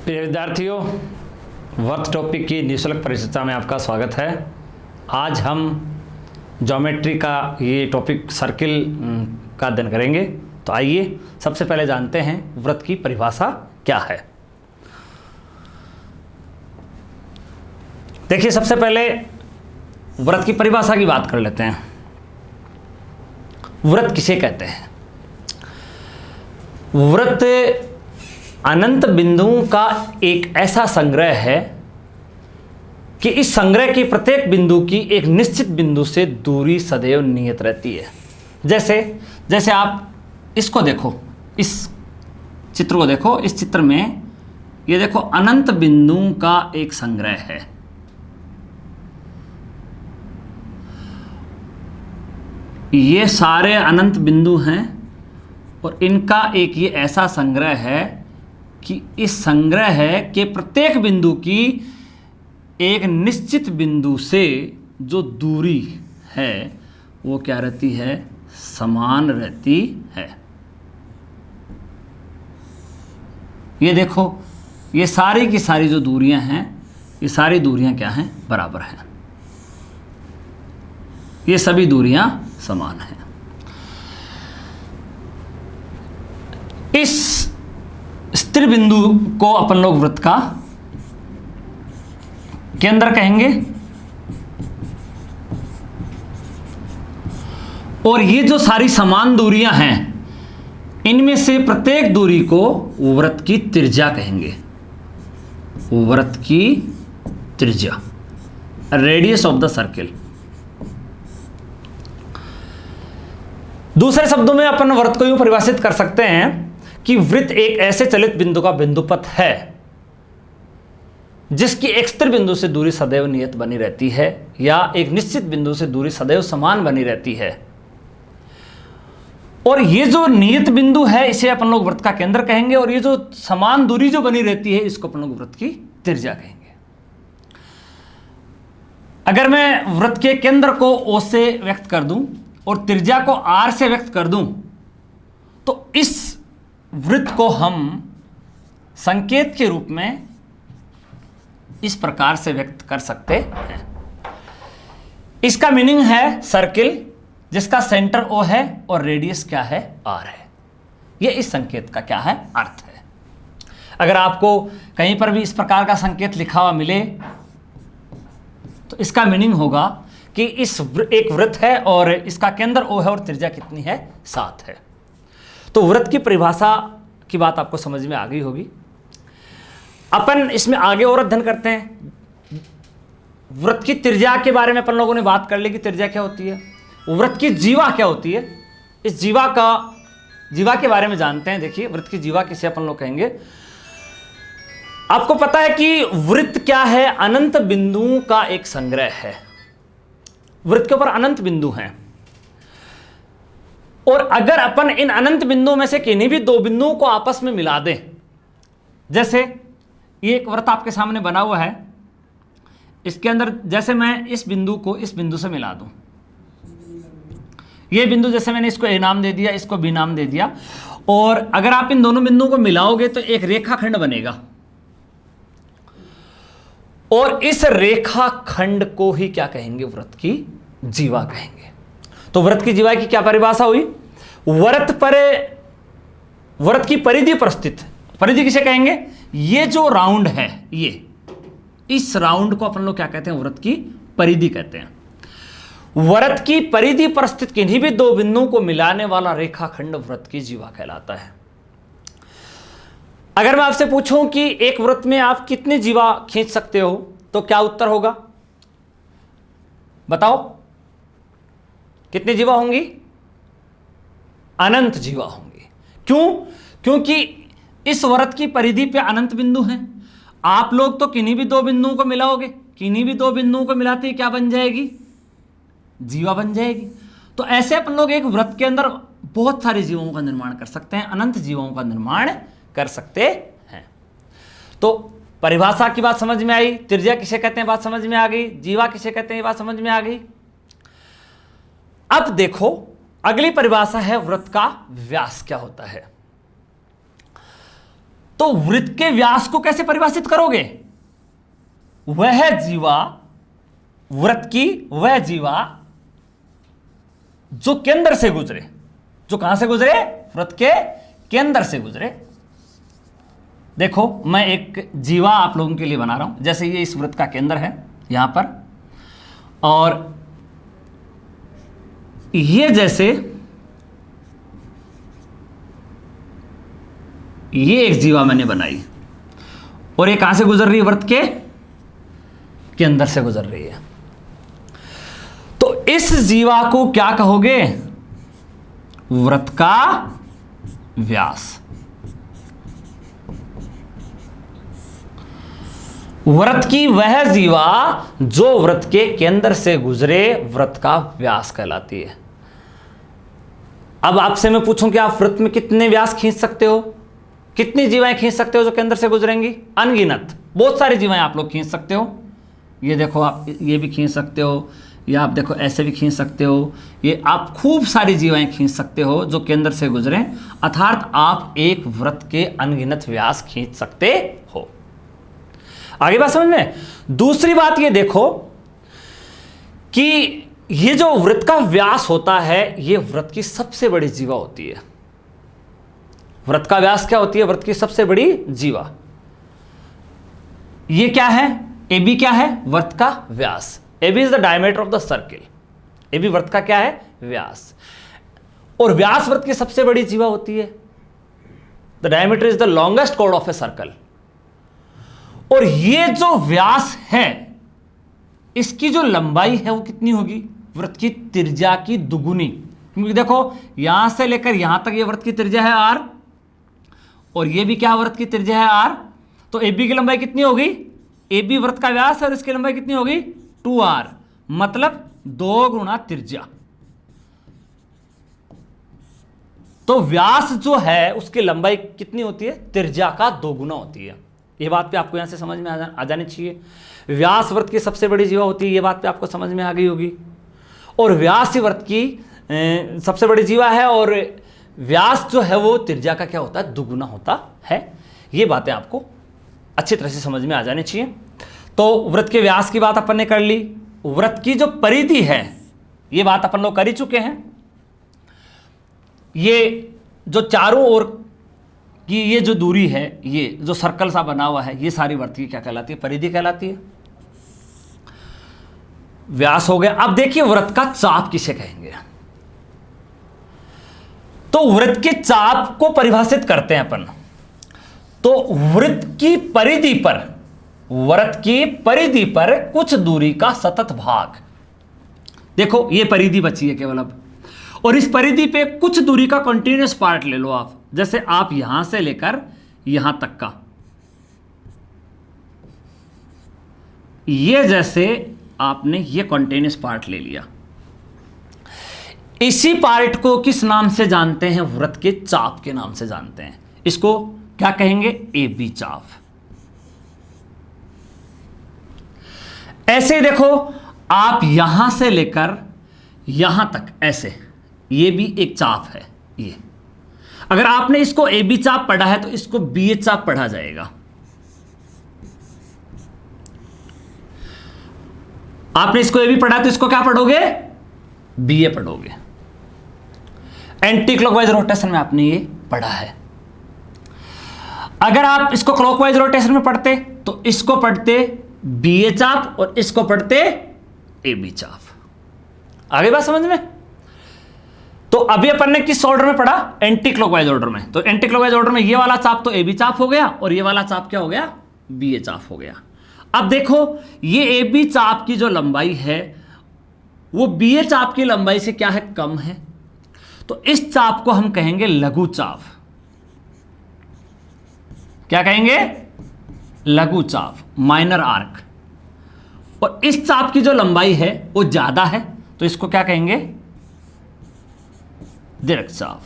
प्रिय विद्यार्थियों, वर्त टॉपिक की निःशुल्क परिचर्चा में आपका स्वागत है। आज हम ज्योमेट्री का ये टॉपिक सर्किल का अध्ययन करेंगे। तो आइए सबसे पहले जानते हैं वृत्त की परिभाषा क्या है। देखिए, सबसे पहले वृत्त की परिभाषा की बात कर लेते हैं। वृत्त किसे कहते हैं? वृत्त अनंत बिंदुओं का एक ऐसा संग्रह है कि इस संग्रह के प्रत्येक बिंदु की एक निश्चित बिंदु से दूरी सदैव नियत रहती है। जैसे आप इसको देखो, इस चित्र को देखो। इस चित्र में ये देखो, अनंत बिंदुओं का एक संग्रह है। ये सारे अनंत बिंदु हैं और इनका एक ये ऐसा संग्रह है कि इस संग्रह के प्रत्येक बिंदु की एक निश्चित बिंदु से जो दूरी है वो क्या रहती है? समान रहती है। ये देखो, ये सारी की सारी जो दूरियां हैं, ये सारी दूरियां क्या हैं? बराबर हैं। ये सभी दूरियां समान हैं। इस स्थिर बिंदु को अपन लोग वृत्त का केंद्र कहेंगे और ये जो सारी समान दूरियां हैं, इनमें से प्रत्येक दूरी को वृत्त की त्रिज्या कहेंगे। वृत्त की त्रिज्या, रेडियस ऑफ द सर्किल। दूसरे शब्दों में अपन वृत्त को यूं परिभाषित कर सकते हैं कि वृत्त एक ऐसे चलित बिंदु का बिंदुपथ है जिसकी एक स्थिर बिंदु से दूरी सदैव नियत बनी रहती है या एक निश्चित बिंदु से दूरी सदैव समान बनी रहती है। और ये जो नियत बिंदु है इसे अपन लोग वृत्त का केंद्र कहेंगे और ये जो समान दूरी जो बनी रहती है इसको अपन लोग वृत्त की त्रिज्या कहेंगे। अगर मैं वृत्त के केंद्र को O से व्यक्त कर दूं और त्रिज्या को R से व्यक्त कर दूं तो इस वृत्त को हम संकेत के रूप में इस प्रकार से व्यक्त कर सकते हैं। इसका मीनिंग है सर्किल जिसका सेंटर O है और रेडियस क्या है? R है। यह इस संकेत का क्या है? अर्थ है। अगर आपको कहीं पर भी इस प्रकार का संकेत लिखा हुआ मिले तो इसका मीनिंग होगा कि एक वृत्त है और इसका केंद्र O है और त्रिज्या कितनी है? 7 है। तो वृत्त की परिभाषा की बात आपको समझ में आ गई होगी। अपन इसमें आगे और अध्ययन करते हैं। वृत्त की त्रिज्या के बारे में अपन लोगों ने बात कर ली कि त्रिज्या क्या होती है। वृत्त की जीवा क्या होती है, इस जीवा के बारे में जानते हैं। देखिए, वृत्त की जीवा किसे अपन लोग कहेंगे। आपको पता है कि वृत्त क्या है? अनंत बिंदुओं का एक संग्रह है। वृत्त के ऊपर अनंत बिंदु हैं और अगर अपन इन अनंत बिंदुओं में से किन्हीं भी दो बिंदुओं को आपस में मिला दें, जैसे ये एक वृत्त आपके सामने बना हुआ है, इसके अंदर जैसे मैं इस बिंदु को इस बिंदु से मिला दूं, ये बिंदु जैसे मैंने इसको A नाम दे दिया, इसको B नाम दे दिया, और अगर आप इन दोनों बिंदुओं को मिलाओगे तो एक रेखाखंड बनेगा और इस रेखाखंड को ही क्या कहेंगे? वृत्त की जीवा कहेंगे। तो वृत्त की जीवा की क्या परिभाषा हुई? वृत्त की परिधि पर स्थित, परिधि किसे कहेंगे? ये जो राउंड है, ये इस राउंड को अपन लोग क्या कहते हैं? वृत्त की परिधि कहते हैं। वृत्त की परिधि पर स्थित किन्हीं भी दो बिंदुओं को मिलाने वाला रेखाखंड वृत्त की जीवा कहलाता है। अगर मैं आपसे पूछूं कि एक वृत्त में आप कितनी जीवा खींच सकते हो तो क्या उत्तर होगा? बताओ, कितनी जीवा होंगी? अनंत जीवा होंगी। क्यों? क्योंकि इस वृत्त की परिधि पे अनंत बिंदु हैं। आप लोग तो किन्हीं भी दो बिंदुओं को मिलाओगे, किन्हीं भी दो बिंदुओं को मिलाते ही क्या बन जाएगी? जीवा बन जाएगी। तो ऐसे अपन लोग एक वृत्त के अंदर बहुत सारी जीवों का निर्माण कर सकते हैं, अनंत जीवों का निर्माण कर सकते हैं। तो परिभाषा की बात समझ में आई, त्रिज्या किसे कहते हैं बात समझ में आ गई, जीवा किसे कहते हैं बात समझ में आ गई। अब देखो, अगली परिभाषा है वृत्त का व्यास क्या होता है। तो वृत्त के व्यास को कैसे परिभाषित करोगे? वह जीवा, वृत्त की वह जीवा जो केंद्र से गुजरे, जो कहां से गुजरे? वृत्त के केंद्र से गुजरे। देखो मैं एक जीवा आप लोगों के लिए बना रहा हूं, जैसे ये इस वृत्त का केंद्र है यहां पर, और ये जैसे ये एक जीवा मैंने बनाई और ये कहां से गुजर रही है? वृत्त के अंदर से गुजर रही है। तो इस जीवा को क्या कहोगे? वृत्त का व्यास। वृत्त की वह जीवा जो वृत्त के केंद्र से गुजरे वृत्त का व्यास कहलाती है। अब आपसे मैं पूछूं कि आप वृत्त में कितने व्यास खींच सकते हो? कितनी जीवाएं खींच सकते हो जो केंद्र से गुजरेंगी? अनगिनत, बहुत सारी जीवाएं आप लोग खींच सकते हो। ये देखो आप ये भी खींच सकते हो, या आप देखो ऐसे भी खींच सकते हो, ये आप खूब सारी जीवाएं खींच सकते हो जो केंद्र से गुजरें, अर्थात आप एक वृत्त के अनगिनत व्यास खींच सकते हो। आगे बात समझ में? दूसरी बात ये देखो कि ये जो वृत्त का व्यास होता है ये वृत्त की सबसे बड़ी जीवा होती है। वृत्त का व्यास क्या होती है? वृत्त की सबसे बड़ी जीवा। ये क्या है? AB क्या है? वृत्त का व्यास। AB is the diameter of the circle. AB वृत्त का क्या है? व्यास। और व्यास वृत्त की सबसे बड़ी जीवा होती है। The diameter is the longest chord of a circle. और ये जो व्यास है इसकी जो लंबाई है वो कितनी होगी? वृत्त की त्रिज्या की दुगुनी। क्योंकि देखो यहां से लेकर यहां तक ये वृत्त की त्रिज्या है r, और ये भी क्या वृत्त की त्रिज्या है r। तो AB की लंबाई कितनी होगी? AB वृत्त का व्यास है और इसकी लंबाई कितनी होगी? 2r, मतलब 2 गुना त्रिज्या। तो व्यास जो है उसकी लंबाई कितनी होती है? त्रिज्या का 2 गुना होती है। ये बात पे आपको यहां से समझ में आ जानी चाहिए। व्यास वृत्त की सबसे बड़ी जीवा होती है, ये बात पे आपको समझ में आ गई होगी। और व्यास ही वृत्त की सबसे बड़ी जीवा है, और व्यास जो है वो त्रिज्या का क्या होता है? दुगुना होता है। ये बातें आपको अच्छी तरह से समझ में आ जानी चाहिए। तो वृत्त के व्यास की बात अपन ने कर ली। वृत्त की जो परिधि है ये बात अपन लोग कर ही चुके हैं। ये जो चारों ओर की ये जो दूरी है, ये जो सर्कल सा बना हुआ है, ये सारी वृत्त की क्या कहलाती है? परिधि कहलाती है। व्यास हो गया। अब देखिए वृत्त का चाप किसे कहेंगे? तो वृत्त के चाप को परिभाषित करते हैं अपन। तो वृत्त की परिधि पर, वृत्त की परिधि पर कुछ दूरी का सतत भाग। देखो ये परिधि बची है केवल अब, और इस परिधि पे कुछ दूरी का कंटीन्यूअस पार्ट ले लो आप। जैसे आप यहां से लेकर यहां तक का, ये जैसे आपने ये कंटीन्यूअस पार्ट ले लिया। इसी पार्ट को किस नाम से जानते हैं? वृत्त के चाप के नाम से जानते हैं। इसको क्या कहेंगे? AB चाप। ऐसे देखो आप यहां से लेकर यहां तक ऐसे, ये भी एक चाप है। ये अगर आपने इसको AB चाप पढ़ा है तो इसको BA चाप पढ़ा जाएगा। आपने इसको AB पढ़ा तो इसको क्या पढ़ोगे? BA पढ़ोगे। एंटी क्लॉकवाइज रोटेशन में आपने ये पढ़ा है। अगर आप इसको क्लॉकवाइज रोटेशन में पढ़ते तो इसको पढ़ते BA चाप और इसको पढ़ते AB चाप। आगे बात समझ में? तो अभी अपन ने किस ऑर्डर में पढ़ा? एंटी क्लॉकवाइज ऑर्डर में। तो एंटी क्लॉकवाइज ऑर्डर में ये वाला चाप तो AB चाप हो गया, और ये वाला चाप क्या हो गया? BA चाप हो गया। अब देखो ये AB चाप की जो लंबाई है वो BA चाप की लंबाई से क्या है? कम है। तो इस चाप को हम कहेंगे लघु चाप। क्या कहेंगे? लघु चाप, माइनर आर्क। और इस चाप की जो लंबाई है वो ज्यादा है, तो इसको क्या कहेंगे? दीर्घ चाप।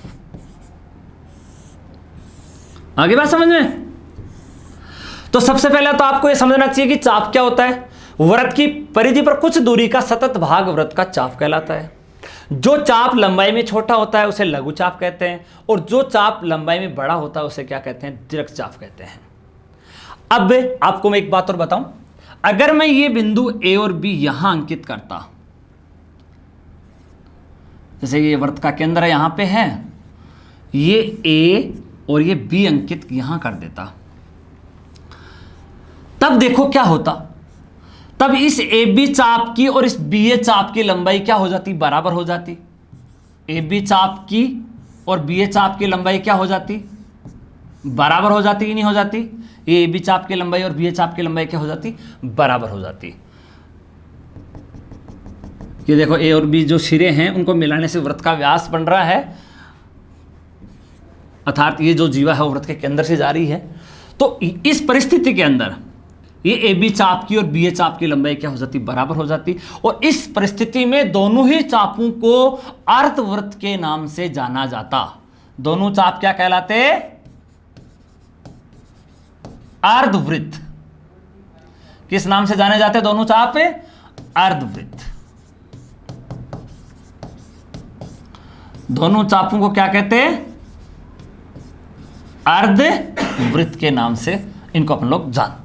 आगे बात समझ में? तो सबसे पहले तो आपको यह समझना चाहिए कि चाप क्या होता है। वृत्त की परिधि पर कुछ दूरी का सतत भाग वृत्त का चाप कहलाता है। जो चाप लंबाई में छोटा होता है उसे लघु चाप कहते हैं, और जो चाप लंबाई में बड़ा होता है उसे क्या कहते हैं? दीर्घ चाप कहते हैं। अब आपको मैं एक बात और बताऊं, अगर मैं ये बिंदु ए और बी यहां अंकित करता, जैसे ये वृत्त का केंद्र यहां पे है, ये ए और ये बी अंकित यहां कर देता, तब देखो क्या होता। तब इस ए बी चाप की और इस बी ए चाप की लंबाई क्या हो जाती? बराबर हो जाती। ए बी चाप की और बी ए चाप की लंबाई क्या हो जाती? बराबर हो जाती कि नहीं हो जाती? ये ए बी चाप की लंबाई और बी ए चाप की लंबाई क्या हो जाती? बराबर हो जाती। ये देखो ए और बी जो सिरे हैं उनको मिलाने से वृत्त का व्यास बन रहा है, अर्थात ये जो जीवा है वो वृत्त के केंद्र से जा रही है। तो इस परिस्थिति के अंदर ये ए बी चाप की और बी ए चाप की लंबाई क्या हो जाती? बराबर हो जाती। और इस परिस्थिति में दोनों ही चापों को अर्धवृत्त के नाम से जाना जाता। दोनों चाप क्या कहलाते? अर्धवृत्त। किस नाम से जाने जाते दोनों चाप? अर्धवृत्त। दोनों चापों को क्या कहते हैं? अर्धवृत्त के नाम से इनको अपन लोग जानते।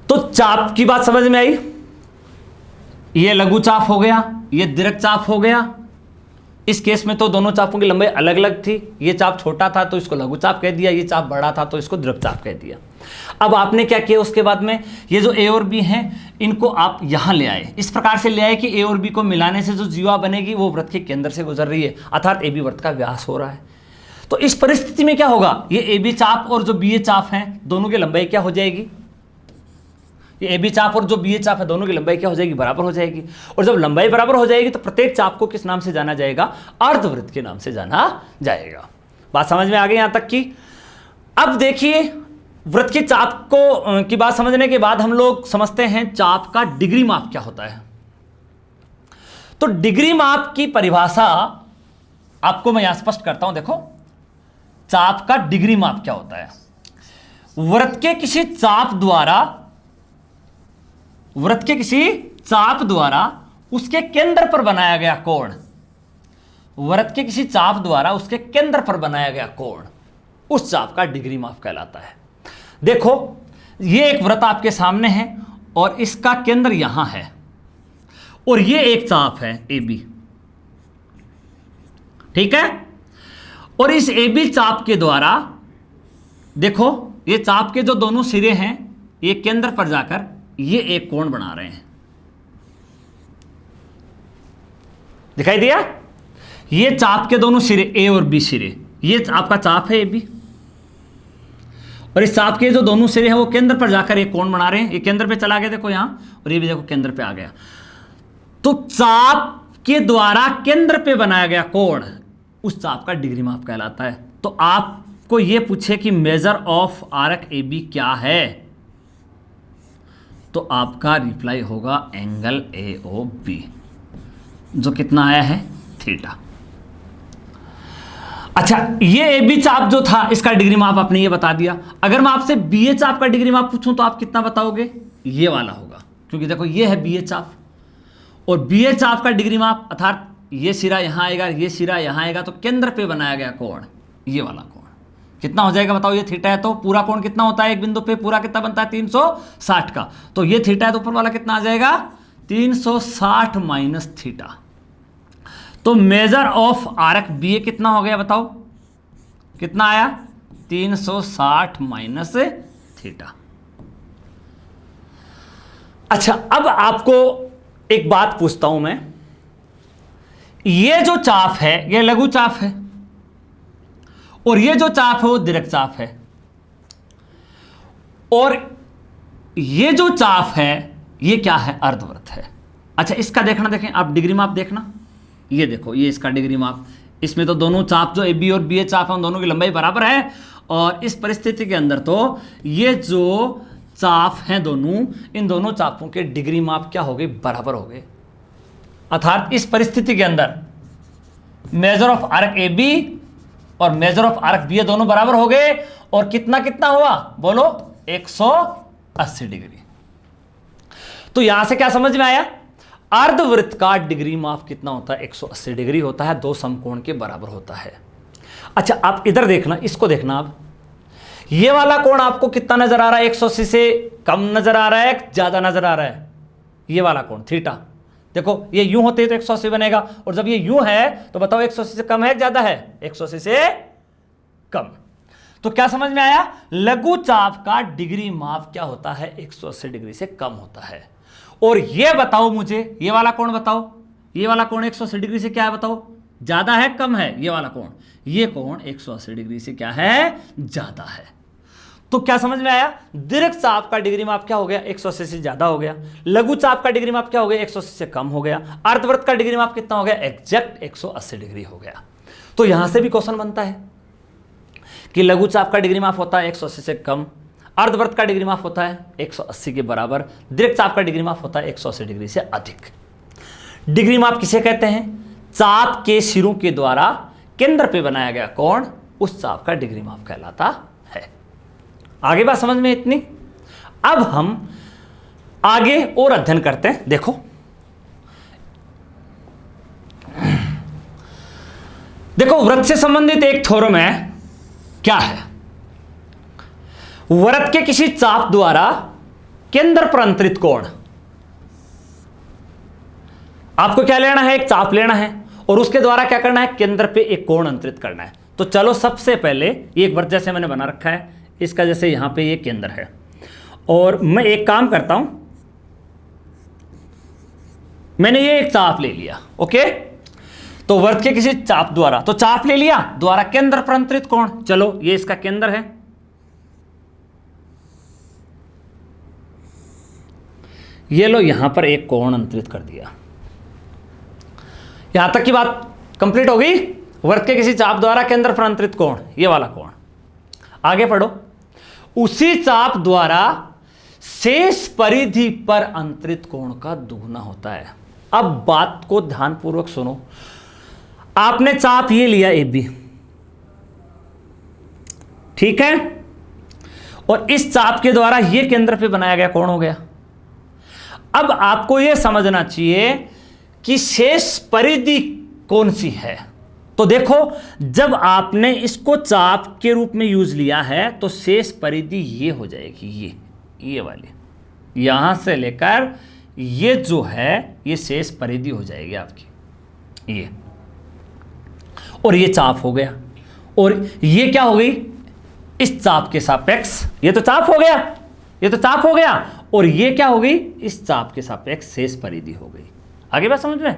तो चाप की बात समझ में आई। ये लघु चाप हो गया, ये दीर्घ चाप हो गया। इस केस में तो दोनों चापों की लंबाई अलग अलग थी। ये चाप छोटा था तो इसको लघु चाप कह दिया, ये चाप बड़ा था तो इसको दीर्घ चाप कह दिया। अब आपने क्या किया उसके बाद में, ये जो ए और बी हैं इनको आप यहां ले आए, इस प्रकार से ले आए कि ए और बी को मिलाने से जो जीवा बनेगी वो वृत्त के केंद्र से गुजर रही है, अर्थात ए बी वृत्त का व्यास हो रहा है। तो इस परिस्थिति में क्या होगा? ये ए बी चाप और जो बी ए चाप हैं दोनों की लंबाई क्या हो जाएगी? ये ए बी चाप और जो बी ए चाप है दोनों की लंबाई क्या हो जाएगी? बराबर हो जाएगी। और जब लंबाई बराबर हो जाएगी तो प्रत्येक चाप को किस नाम से जाना जाएगा? अर्धवृत्त के नाम से जाना जाएगा। बात समझ में आ गई यहां तक की? अब देखिए, वृत्त के चाप को की बात समझने के बाद हम लोग समझते हैं चाप का डिग्री माप क्या होता है। तो डिग्री माप की परिभाषा आपको मैं यहां स्पष्ट करता हूं। देखो, चाप का डिग्री माप क्या होता है? वृत्त के किसी चाप द्वारा उसके केंद्र पर बनाया गया कोण, वृत्त के किसी चाप द्वारा उसके केंद्र पर बनाया गया कोण उस चाप का डिग्री माप कहलाता है। देखो, ये एक वृत्त आपके सामने है और इसका केंद्र यहां है, और ये एक चाप है ए बी, ठीक है। और इस ए बी चाप के द्वारा देखो, ये चाप के जो दोनों सिरे हैं ये केंद्र पर जाकर ये एक कोण बना रहे हैं। दिखाई दिया? ये चाप के दोनों सिरे ए और बी सिरे, ये आपका चाप है ए बी, और इस चाप के जो दोनों सिरे हैं वो केंद्र पर जाकर एक कोण बना रहे हैं। ये केंद्र पे चला गया देखो यहां, और ये भी देखो केंद्र पे आ गया। तो चाप के द्वारा केंद्र पे बनाया गया कोण उस चाप का डिग्री माप कहलाता है। तो आपको ये पूछे कि measure of arc A B क्या है, तो आपका रिप्लाई होगा एंगल ए ओ बी, जो कितना आया है? थीटा। अच्छा, ये ए बी चाप जो था इसका डिग्री माप आपने ये बता दिया। अगर मैं आपसे बी ए चाप का डिग्री माप पूछूं तो आप कितना बताओगे? ये वाला होगा, क्योंकि देखो ये है बी ए चाप, और बी ए चाप का डिग्री माप अर्थात ये सिरा यहां आएगा, ये सिरा यहां आएगा, तो केंद्र पे बनाया गया कोण ये वाला कोण कितना हो जाएगा बताओ? ये थीटा है तो पूरा कोण कितना होता है एक बिंदु पे? पूरा कितना बनता है? 360 का। तो ये थीटा है तो ऊपर वाला कितना आ जाएगा? 360 माइनस थीटा। तो मेजर ऑफ आर्क बी ए कितना हो गया बताओ? कितना आया? 360 माइनस थीटा। अच्छा, अब आपको एक बात पूछता हूं मैं, ये जो चाप है ये लघु चाप है, और ये जो चाप है वो दीर्घ चाप है, और ये जो चाप है ये क्या है? अर्धवृत्त है। अच्छा, इसका देखना, देखें आप डिग्री माप देखना, ये देखो ये इसका डिग्री माप, इसमें तो दोनों चाप जो ए बी और बी ए चाप हैं दोनों की लंबाई बराबर है, और इस परिस्थिति के अंदर तो ये जो चाप हैं दोनों, इन दोनों चापों के डिग्री माप क्या हो गए? बराबर हो गए। अर्थात इस परिस्थिति के अंदर measure of arc A B और measure of arc B A दोनों बराबर हो गए, और कितना कितना हुआ बोलो? 180 डिग्री। तो यहां से क्या समझ में आया? अर्धवृत्त का डिग्री माप कितना होता है? 180 डिग्री होता है, दो समकोण के बराबर होता है। अच्छा, आप इधर देखना, इसको देखना आप, ये वाला कोण आपको कितना नजर आ रहा है? 180 से कम नजर आ रहा है, ज्यादा नजर आ रहा है? ये वाला कोण थीटा, देखो ये यूं होते तो 180 बनेगा, और जब ये यूं है तो बताओ 180 से कम है ज्यादा है? 180 से कम। तो क्या समझ में आया? लघु चाप का डिग्री माप क्या होता है? 180 डिग्री से कम होता है। और ये बताओ मुझे, ये वाला कोण बताओ, ये वाला कोण 180 डिग्री से क्या है बताओ? ज्यादा है कम है? ये वाला कोण, ये कोण 180 डिग्री से क्या है? ज्यादा है। तो क्या समझ में आया? दीर्घ चाप का डिग्री माप क्या हो गया? 180 से ज्यादा हो गया। लघु चाप का डिग्री माप क्या हो गया? 180 से कम हो गया। अर्धवृत्त का डिग्री माप कितना हो गया? एग्जैक्ट 180 डिग्री हो गया। तो यहां से भी क्वेश्चन बनता है कि लघु चाप का डिग्री माप होता है 180 से कम, अर्धवृत्त का डिग्री माप होता है 180 के बराबर, दीर्घ चाप का डिग्री माप होता है 180 डिग्री से अधिक। डिग्री माप किसे कहते हैं? चाप के सिरों के द्वारा केंद्र पे बनाया गया कोण उस चाप का डिग्री माप कहलाता है। आगे बात समझ में इतनी? अब हम आगे और अध्ययन करते हैं। देखो वृत्त से संबंधित एक थ्योरम है। क्या है? वृत्त के किसी चाप द्वारा केंद्र पर अंतरित कोण, आपको क्या लेना है? एक चाप लेना है और उसके द्वारा क्या करना है? केंद्र पे एक कोण अंतरित करना है। तो चलो सबसे पहले ये एक वृत्त जैसे मैंने बना रखा है, इसका जैसे यहां पे ये केंद्र है, और मैं एक काम करता हूं, मैंने ये एक चाप ले लिया। ओके, तो वृत्त के किसी चाप द्वारा, तो चाप ले लिया, द्वारा केंद्र पर अंतरित कोण, चलो ये इसका केंद्र है, ये लो यहां पर एक कोण अंतरित कर दिया। यहां तक की बात कंप्लीट हो गई। वृत्त के किसी चाप द्वारा केंद्र पर अंतरित कोण, ये वाला कोण। आगे पढ़ो, उसी चाप द्वारा शेष परिधि पर अंतरित कोण का दुगुना होता है। अब बात को ध्यानपूर्वक सुनो। आपने चाप ये लिया AB, ठीक है, और इस चाप के द्वारा ये केंद्र पे बनाया गया कोण हो गया। अब आपको यह समझना चाहिए कि शेष परिधि कौन सी है। तो देखो, जब आपने इसको चाप के रूप में यूज लिया है तो शेष परिधि ये हो जाएगी, ये वाली, यहां से लेकर ये जो है ये शेष परिधि हो जाएगी आपकी, ये, और ये चाप हो गया। और ये क्या हो गई? इस चाप के सापेक्ष, ये तो चाप हो गया, ये तो चाप हो गया, और ये क्या हो गई? इस चाप के सापेक्ष शेष परिधि हो गई। आगे बात समझ में?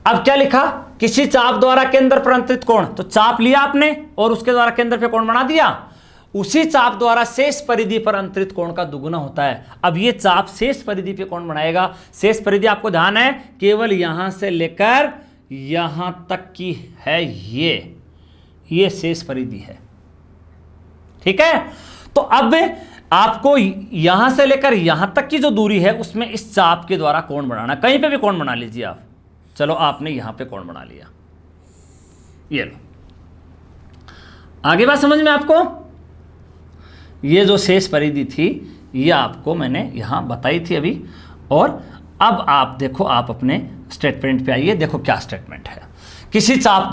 अब क्या लिखा? किसी चाप द्वारा केंद्र पर अंतरित कोण, तो चाप लिया आपने और उसके द्वारा केंद्र पे कोण बना दिया। उसी चाप द्वारा शेष परिधि पर अंतरित कोण का दुगुना होता है। अब ये चाप शेष परिधि पे कोण बनाएगा। शेष परिधि आपको ध्यान है केवल यहां से लेकर यहां तक की है, ये शेष परिधि है, ठीक है। तो अब आपको यहां से लेकर यहां तक की जो दूरी है उसमें इस चाप के द्वारा कोण बनाना, कहीं पे भी कोण बना लीजिए आप। चलो आपने यहां पे कोण बना लिया, ये लो। आगे बात समझ में आपको? ये जो शेष परिधि थी ये आपको मैंने यहां बताई थी अभी। और अब आप देखो, आप अपने स्टेटमेंट पे आइए। देखो क्या स्टेटमेंट है। किसी चाप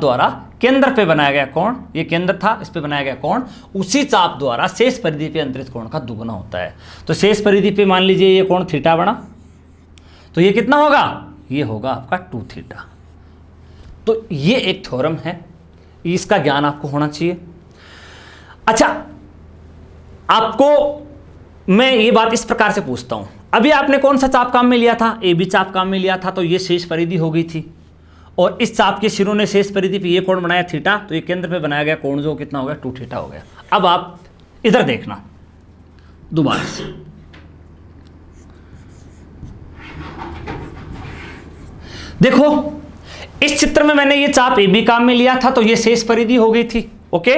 द्वारा केंद्र पे बनाया गया कोण, ये केंद्र था, इस पे बनाया गया कोण, उसी चाप द्वारा शेष परिधि पे अंतरित कोण का दुगुना होता है। तो शेष परिधि पे मान लीजिए ये कोण थीटा बना, तो ये कितना होगा? ये होगा आपका 2 थीटा। तो ये एक थ्योरम है, इसका ज्ञान आपको होना चाहिए। अच्छा, आपको मैं ये बात इस प्रकार से पूछता हूं, अभी आपने कौन सा चाप काम में लिया था? AB चाप काम में लिया था, तो ये शेष परिधि हो गई थी, और इस चाप के सिरों ने शेष परिधि पे ये कोण बनाया थीटा, तो ये केंद्र पे बनाया गया कोण जो कितना हो गया? 2 थीटा हो गया। अब आप इधर देखना दोबारा से, देखो इस चित्र में मैंने ये चाप AB काम में लिया था, तो ये शेष परिधि हो गई थी। ओके,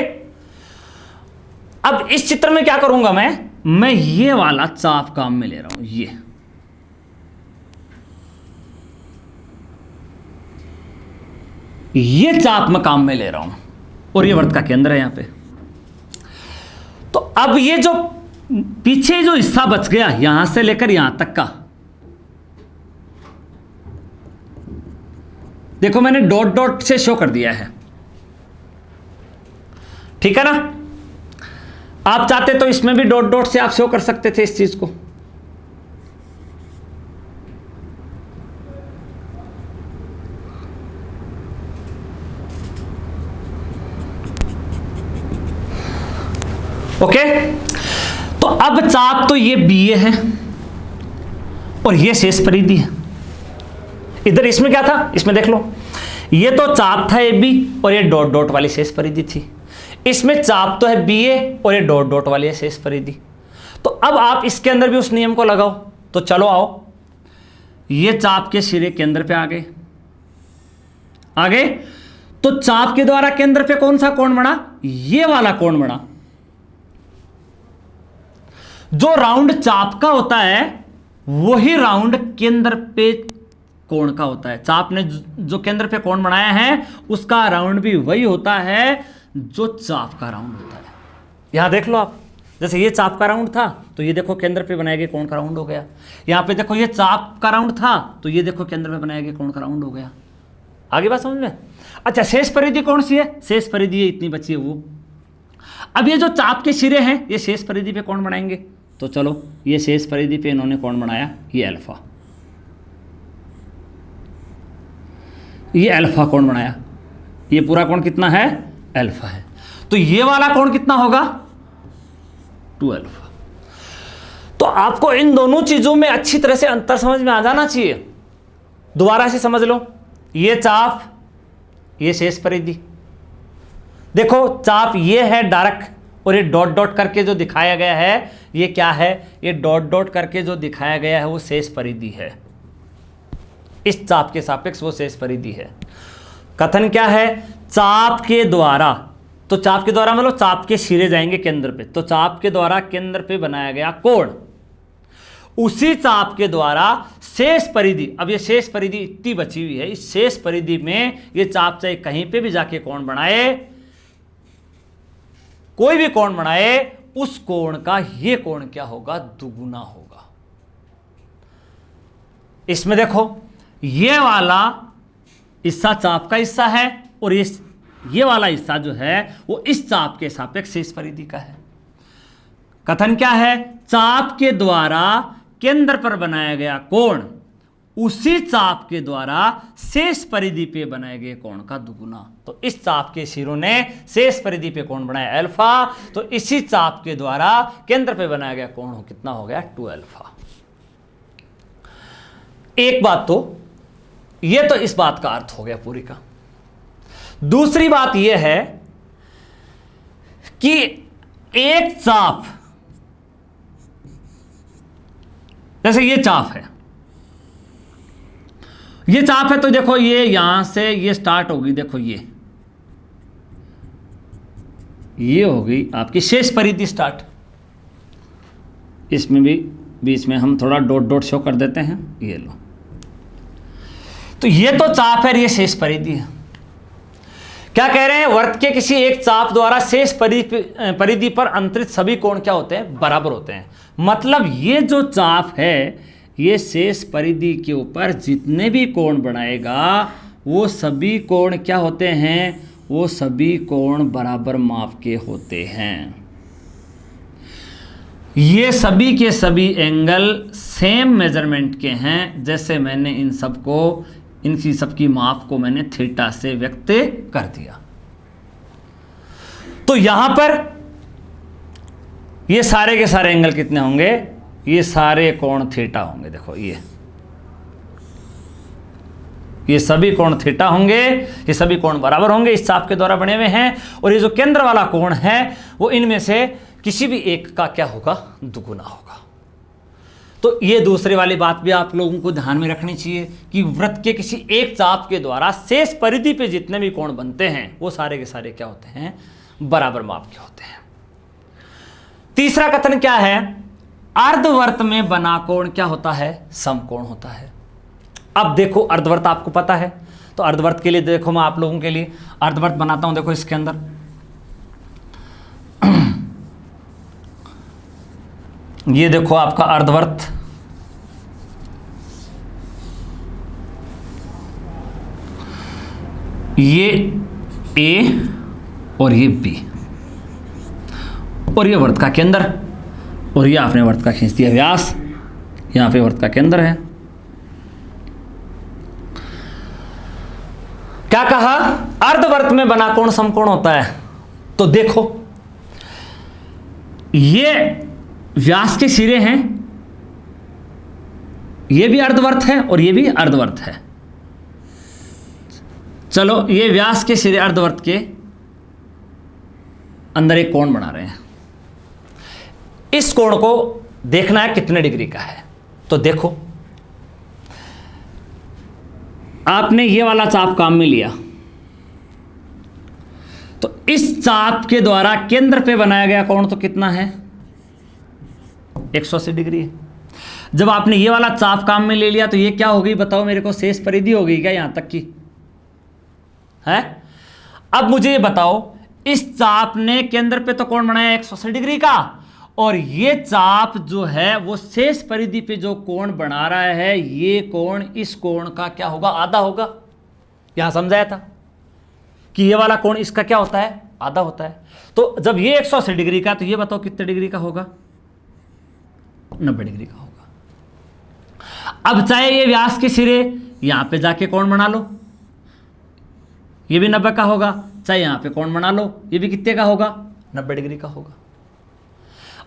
अब इस चित्र में क्या करूंगा मैं ये वाला चाप काम में ले रहा हूं, ये चाप मैं काम में ले रहा हूं, और ये वृत्त का केंद्र है यहां पे। तो अब ये जो पीछे जो हिस्सा बच गया यहां से लेकर यहां तक का, देखो मैंने डॉट डॉट से शो कर दिया है, ठीक है ना। आप चाहते तो इसमें भी डॉट डॉट से आप शो कर सकते थे इस चीज को। ओके, तो अब चाप तो ये बीए है और ये शेष परिधि है। इधर इसमें क्या था, इसमें देख लो, ये तो चाप था ए बी और ये डॉट डॉट वाली शेष परिधि थी। इसमें चाप तो है बी ए और ये डॉट डॉट वाली है शेष परिधि। तो अब आप इसके अंदर भी उस नियम को लगाओ। तो चलो आओ, ये चाप के सिरे केंद्र पे आ गए। तो चाप के द्वारा केंद्र पे कौन सा कोण बना, ये वाला कोण बना। जो राउंड चाप का होता है वही राउंड केंद्र पे कोण का होता है। चाप ने जो केंद्र पे कोण बनाया है उसका राउंड भी वही होता है जो चाप का राउंड होता है। यहां देख लो आप, जैसे ये चाप का राउंड था तो ये देखो केंद्र पे बनाए गए कोण का राउंड हो गया। यहां पे देखो ये चाप का राउंड था तो ये देखो केंद्र पे बनाए गए कोण का राउंड हो गया। आगे बात समझ में। अच्छा, शेष परिधि कौन सी है, शेष परिधि ये इतनी बची है वो। अब ये जो चाप के सिरे हैं ये शेष परिधि पे कोण बनाएंगे। तो चलो, ये शेष परिधि पे इन्होंने कोण बनाया, ये अल्फा, ये अल्फा कोण बनाया। ये पूरा कोण कितना है, अल्फा है। तो ये वाला कोण कितना होगा, 2 अल्फा। तो आपको इन दोनों चीजों में अच्छी तरह से अंतर समझ में आ जाना चाहिए। दोबारा से समझ लो, ये चाप, ये शेष परिधि। देखो चाप ये है डार्क और ये डॉट डॉट करके जो दिखाया गया है ये क्या है, ये डॉट डॉट करके जो दिखाया गया है वो शेष परिधि है। इस चाप के सापेक्ष वो शेष परिधि है। कथन क्या है, चाप के द्वारा, तो चाप के द्वारा मतलब चाप के सिरे जाएंगे केंद्र पे, तो चाप के द्वारा केंद्र पे बनाया गया कोण, उसी चाप के द्वारा शेष परिधि, अब ये शेष परिधि इतनी बची हुई है, इस शेष परिधि में ये चाप चाहे कहीं पे भी जाके कोण बनाए, कोई भी कोण बनाए, उस कोण का ये कोण क्या होगा, दुगुना होगा। इसमें देखो ये वाला हिस्सा चाप का हिस्सा है और ये वाला हिस्सा जो है वो इस चाप के सापेक्ष शेष परिधि का है। कथन क्या है, चाप के द्वारा केंद्र पर बनाया गया कोण उसी चाप के द्वारा शेष परिधि पे बनाए गए कोण का दुगुना। तो इस चाप के सिरों ने शेष परिधि पे कोण बनाया अल्फा, तो इसी चाप के द्वारा केंद्र पे बनाया गया कोण कितना हो गया, 2 अल्फा। एक बात तो ये तो इस बात का अर्थ हो गया पूरी का। दूसरी बात यह है कि एक चाप, जैसे ये चाप है, ये चाप है, तो देखो ये यहां से ये स्टार्ट होगी, देखो ये होगी आपकी शेष परिधि स्टार्ट। इसमें भी बीच में हम थोड़ा डॉट डॉट शो कर देते हैं, ये लो। तो ये तो चाप है, ये शेष परिधि है। क्या कह रहे हैं, वृत्त के किसी एक चाप द्वारा शेष परिधि पर अंतरित सभी कोण क्या होते हैं, बराबर होते हैं। मतलब ये जो चाप है ये शेष परिधि के ऊपर जितने भी कोण बनाएगा वो सभी कोण क्या होते हैं, वो सभी कोण बराबर माप के होते हैं। ये सभी के सभी एंगल सेम मेजरमेंट के हैं। जैसे मैंने इन सबकी माप को मैंने थीटा से व्यक्त कर दिया। तो यहां पर ये सारे के सारे एंगल कितने होंगे, ये सारे कोण थीटा होंगे। देखो ये सभी कोण थीटा होंगे, ये सभी कोण बराबर होंगे, इस चाप के द्वारा बने हुए हैं। और ये जो केंद्र वाला कोण है वो इनमें से किसी भी एक का क्या होगा, दुगुना होगा। तो ये दूसरी वाली बात भी आप लोगों को ध्यान में रखनी चाहिए कि वृत्त के किसी एक चाप के द्वारा शेष परिधि पे जितने भी कोण बनते हैं वो सारे के सारे क्या होते हैं, बराबर माप के होते हैं। तीसरा कथन क्या है, अर्धवृत्त में बना कोण क्या होता है, समकोण होता है। अब देखो अर्धवृत्त आपको पता है, तो अर्धवृत्त के लिए देखो मैं आप लोगों के लिए अर्धवृत्त बनाता हूं। देखो इसके अंदर ये देखो आपका अर्धवृत्त, ये ए और ये बी और ये वृत्त का केंद्र, और ये आपने वृत्त का खींच दिया व्यास, यहां पे वृत्त का केंद्र है। क्या कहा? अर्धवृत्त में बना कोण समकोण होता है। तो देखो ये व्यास के सिरे हैं, ये भी अर्धवृत्त है और ये भी अर्धवृत्त है। चलो ये व्यास के सिरे अर्धवृत्त के अंदर एक कोण बना रहे हैं। इस कोण को देखना है कितने डिग्री का है। तो देखो आपने ये वाला चाप काम में लिया, तो इस चाप के द्वारा केंद्र पे बनाया गया कोण तो कितना है? 180 डिग्री है। जब आपने ये वाला चाप काम में ले लिया तो ये क्या होगी बताओ मेरे को? शेष परिधि होगी क्या यहां तक की है? अब मुझे ये बताओ, इस चाप ने केंद्र पे तो कोण बनाया 180 डिग्री का, और ये चाप जो है वो शेष परिधि पे जो कोण बना रहा है, ये कोण इस कोण का क्या होगा? आधा होगा। यहां समझाया था कि ये वाला कोण इसका क्या होता है? आधा होता है। तो जब ये 180 डिग्री का, तो ये बताओ कितने डिग्री का होगा? 90 डिग्री का होगा। अब चाहे ये व्यास के सिरे यहां पे जाके कोण बना लो, ये भी 90 का होगा, चाहे यहां पे कोण बना लो, ये भी कितने का होगा? 90 डिग्री का होगा।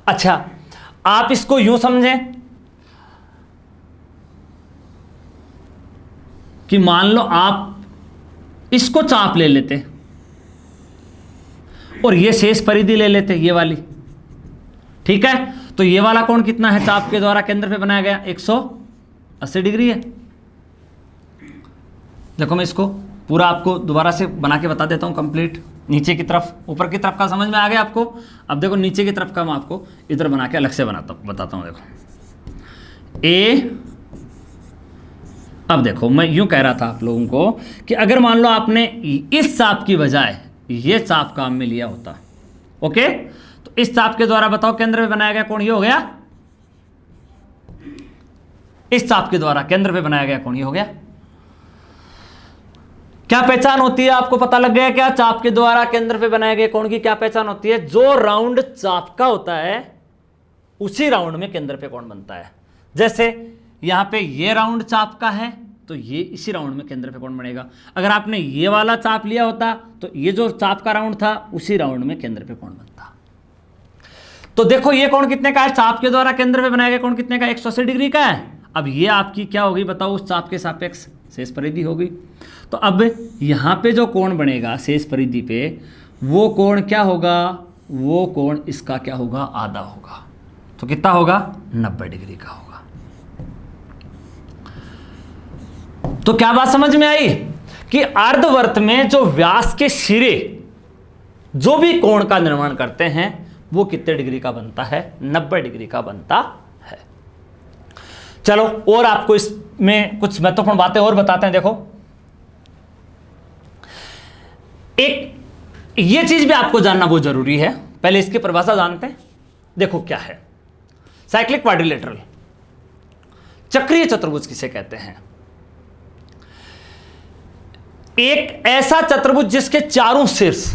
अच्छा, आप इसको यूं समझें कि मान लो आप इसको चाप ले लेते और ये शेष परिधि ले लेते, ये वाली, ठीक है? तो ये वाला कोण कितना है? चाप के द्वारा केंद्र पे बनाया गया 180 डिग्री है। देखो मैं इसको पूरा आपको दोबारा से बना के बता देता हूं कंप्लीट। नीचे की तरफ, ऊपर की तरफ का समझ में आ गया आपको? अब देखो नीचे की तरफ का मैं आपको इधर बना के अलग से बताता हूं। देखो ए, अब देखो मैं यूं कह रहा था आप लोगों को कि अगर मान लो आपने इस चाप की बजाय ये चाप काम में लिया होता, ओके, तो इस चाप के द्वारा बताओ केंद्र पे बनाया गया कोण ये हो गया। इस चाप के द्वारा केंद्र पे बनाया गया कोण ये हो गया। क्या पहचान होती है? आपको पता लग गया क्या? चाप के द्वारा केंद्र पे बनाए गए कोण की क्या पहचान होती है? जो राउंड चाप का होता है उसी राउंड में केंद्र पे कोण बनता है। जैसे यहां पे ये राउंड चाप का है तो ये इसी राउंड में केंद्र पे कोण बनेगा। अगर आपने ये वाला चाप लिया होता तो ये जो चाप का राउंड था उसी राउंड में केंद्र पे कोण बनता। तो देखो ये कोण कितने का है? चाप के द्वारा केंद्र पे बनाया गया कोण कितने का? 180 डिग्री का है। अब ये आपकी क्या होगी बताओ? उस चाप के सापेक्ष शेष परिधि होगी। तो अब यहां पे जो कोण बनेगा शेष परिधि पे, वो कोण क्या होगा? वो कोण इसका क्या होगा? आधा होगा। तो कितना होगा? 90 डिग्री का होगा। तो क्या बात समझ में आई कि अर्धवृत्त में जो व्यास के सिरे जो भी कोण का निर्माण करते हैं वो कितने डिग्री का बनता है? 90 डिग्री का बनता है। चलो और आपको इसमें कुछ महत्वपूर्ण बातें और बताते हैं। देखो एक ये चीज भी आपको जानना बहुत जरूरी है, पहले इसकी परिभाषा जानते हैं। देखो क्या है साइक्लिक क्वाड्रिलेटरल, चक्रीय चतुर्भुज किसे कहते हैं? एक ऐसा चतुर्भुज जिसके चारों शीर्ष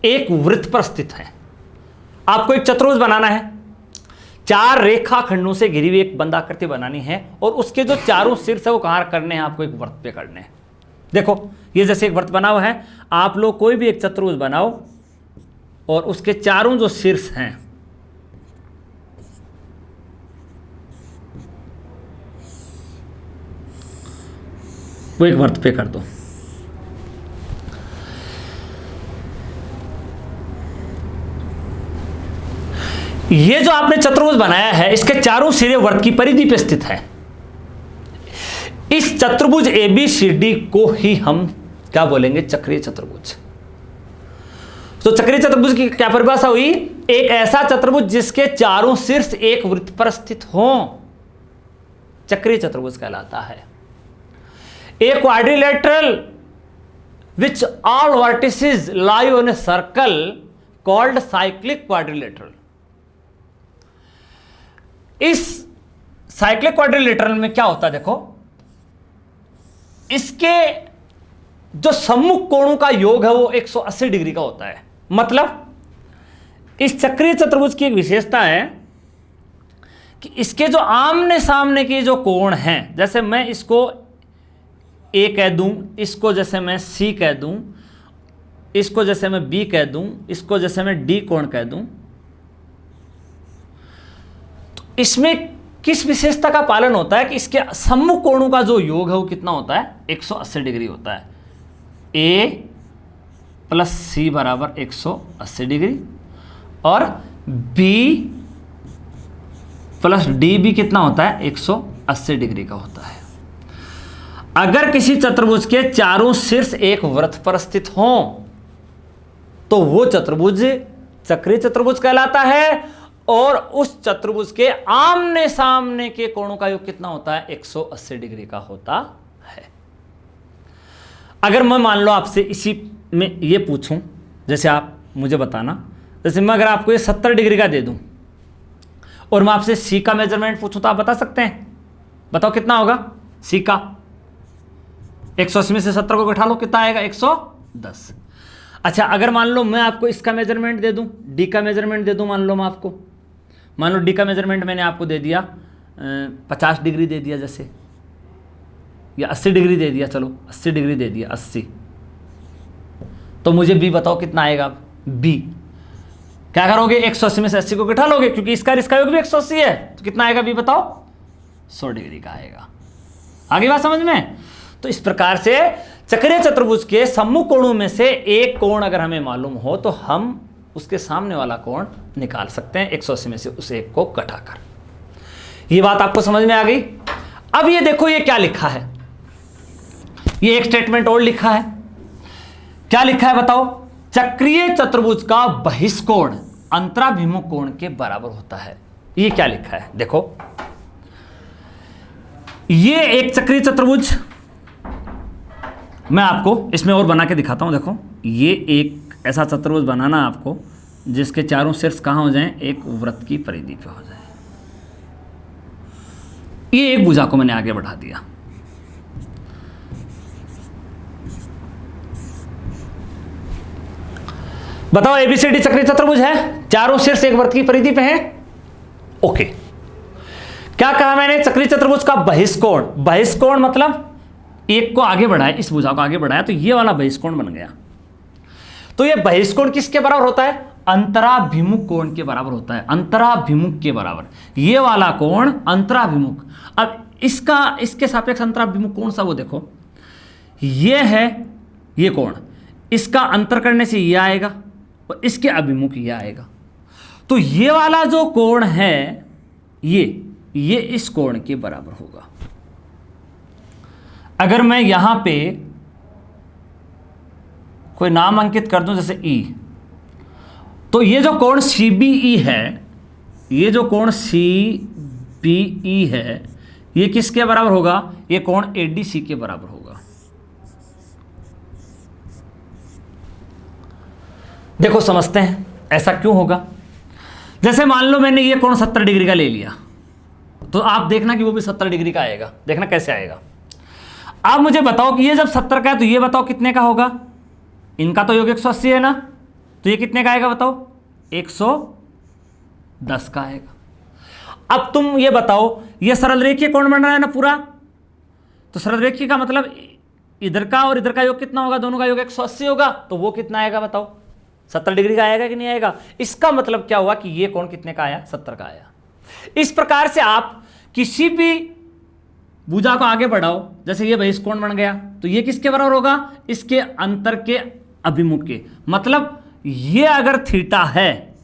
एक वृत्त पर स्थित है। आपको एक चतुर्भुज बनाना है, चार रेखाखंडों से घिरी हुई एक बंद आकृति बनानी है और उसके जो चारों शीर्ष है वो कहां करने हैं? आपको एक वृत्त पे करने हैं। देखो ये जैसे एक वृत्त बना हुआ है, आप लोग कोई भी एक चतुर्भुज बनाओ और उसके चारों जो शीर्ष हैं वो एक वृत्त पे कर दो। ये जो आपने चतुर्भुज बनाया है इसके चारों सिरे वृत्त की परिधि पे स्थित है। इस चतुर्भुज ABCD को ही हम क्या बोलेंगे? चक्रीय चतुर्भुज। तो चक्रीय चतुर्भुज की क्या परिभाषा हुई? एक ऐसा चतुर्भुज जिसके चारों शीर्ष एक वृत्त पर स्थित हो, चक्रीय चतुर्भुज कहलाता है। A quadrilateral which all vertices lie on a circle called cyclic quadrilateral। इस साइक्लिक क्वाड्रिलेटरल में क्या होता है? देखो इसके जो सम्मुख कोणों का योग है वो 180 डिग्री का होता है। मतलब इस चक्रीय चतुर्भुज की एक विशेषता है कि इसके जो आमने सामने के जो कोण हैं, जैसे मैं इसको ए कह दूं, इसको जैसे मैं सी कह दूं, इसको जैसे मैं बी कह दूं, इसको जैसे मैं डी कोण कह दूं, तो इसमें किस विशेषता का पालन होता है कि इसके सम्मुख कोणों का जो योग है वो कितना होता है? 180 डिग्री होता है। ए प्लस सी बराबर 180 डिग्री और बी प्लस डी भी कितना होता है? 180 डिग्री का होता है। अगर किसी चतुर्भुज के चारों शीर्ष एक वृत्त पर स्थित हों तो वो चतुर्भुज चक्रीय चतुर्भुज कहलाता है और उस चतुर्भुज के आमने सामने के कोणों का योग कितना होता है? 180 डिग्री का होता है। अगर मैं मान लो आपसे इसी में ये पूछूं, जैसे आप मुझे बताना, जैसे मैं अगर आपको ये 70 डिग्री का दे दूं और मैं आपसे सी का मेजरमेंट पूछूं तो आप बता सकते हैं? बताओ कितना होगा सी का? 180 में से 70 को घटा लो, कितना आएगा? 110। अच्छा, अगर मान लो मैं आपको इसका मेजरमेंट दे दूं, डी का मेजरमेंट दे दूं, मान लो डी का मेजरमेंट मैंने आपको दे दिया 50 डिग्री दे दिया, जैसे, या 80 डिग्री दे दिया, चलो 80 डिग्री दे दिया, 80, तो मुझे बी बताओ कितना आएगा? बी क्या करोगे? 180 में से 80 को घटा लोगे क्योंकि इसका योग भी 180 है, तो कितना आएगा बी बताओ? 100 डिग्री का आएगा। आगे बात समझ में? तो इस प्रकार से चक्रीय चतुर्भुज के सम्मुख कोणों में से एक कोण अगर हमें मालूम हो तो हम उसके सामने वाला कोण निकाल सकते हैं 180 में से उस एक को घटाकर। ये बात आपको समझ में आ गई? अब ये देखो ये क्या लिखा है, ये एक स्टेटमेंट और लिखा है। क्या लिखा है बताओ? चक्रीय चतुर्भुज का बहिष्कोण अंतराभिमुख कोण के बराबर होता है। ये क्या लिखा है देखो, ये एक चक्रीय चतुर्भुज, मैं आपको इसमें और बना के दिखाता हूं। देखो, ये एक ऐसा चतुर्भुज बनाना आपको जिसके चारों शीर्ष कहां हो जाएं? एक वृत्त की परिधि पे हो जाए। ये एक भुजा को मैंने आगे बढ़ा दिया। बताओ एबीसीडी चक्रीय चतुर्भुज है, चारों शीर्ष एक वृत्त की परिधि पे है। ओके, क्या कहा मैंने? चक्रीय चतुर्भुज का बहिष्कोण, बहिष्कोण मतलब एक को आगे बढ़ाया, इस भुजा को आगे बढ़ाया तो ये वाला बहिष्कोण बन गया। तो ये बहिष्कोण किसके बराबर होता है? अंतराभिमुख कोण के बराबर होता है, अंतराभिमुख के बराबर। ये वाला कोण अंतराभिमुख। अब इसके सापेक्ष अंतराभिमुख कौन सा? वो देखो, ये है ये कोण, इसका अंतर करने से ये आएगा और इसके अभिमुख ये आएगा। तो ये वाला जो कोण है ये इस कोण के बराबर होगा। अगर मैं यहां पे कोई नाम अंकित कर दूं, जैसे ई, तो ये जो कोण CBE है, ये जो कोण CBE है, ये किसके बराबर होगा? ये कोण ADC के बराबर होगा। देखो समझते हैं ऐसा क्यों होगा। जैसे मान लो मैंने ये कोण 70 डिग्री का ले लिया, तो आप देखना कि वो भी 70 डिग्री का आएगा। देखना कैसे आएगा। आप मुझे बताओ कि ये जब 70 का है तो ये बताओ कितने का होगा? इनका तो योग 180 है ना, तो ये कितने का आएगा बताओ? 110 का आएगा। अब तुम ये बताओ, ये सरल रेखीय कोण बन रहा है ना पूरा, तो सरल रेखीय का मतलब इधर का और इधर का योग कितना होगा? दोनों का योग 180 होगा, तो वो कितना आएगा बताओ? 70 डिग्री का आएगा कि नहीं आएगा? इसका मतलब क्या हुआ कि ये कोण कितने का आया? 70 का आया। इस प्रकार से आप किसी भी भुजा को आगे बढ़ाओ, जैसे ये बहिष्कोण बन गया, तो ये किसके बराबर होगा? इसके अंतर के अभिमुख के। मतलब ये अगर थीटा है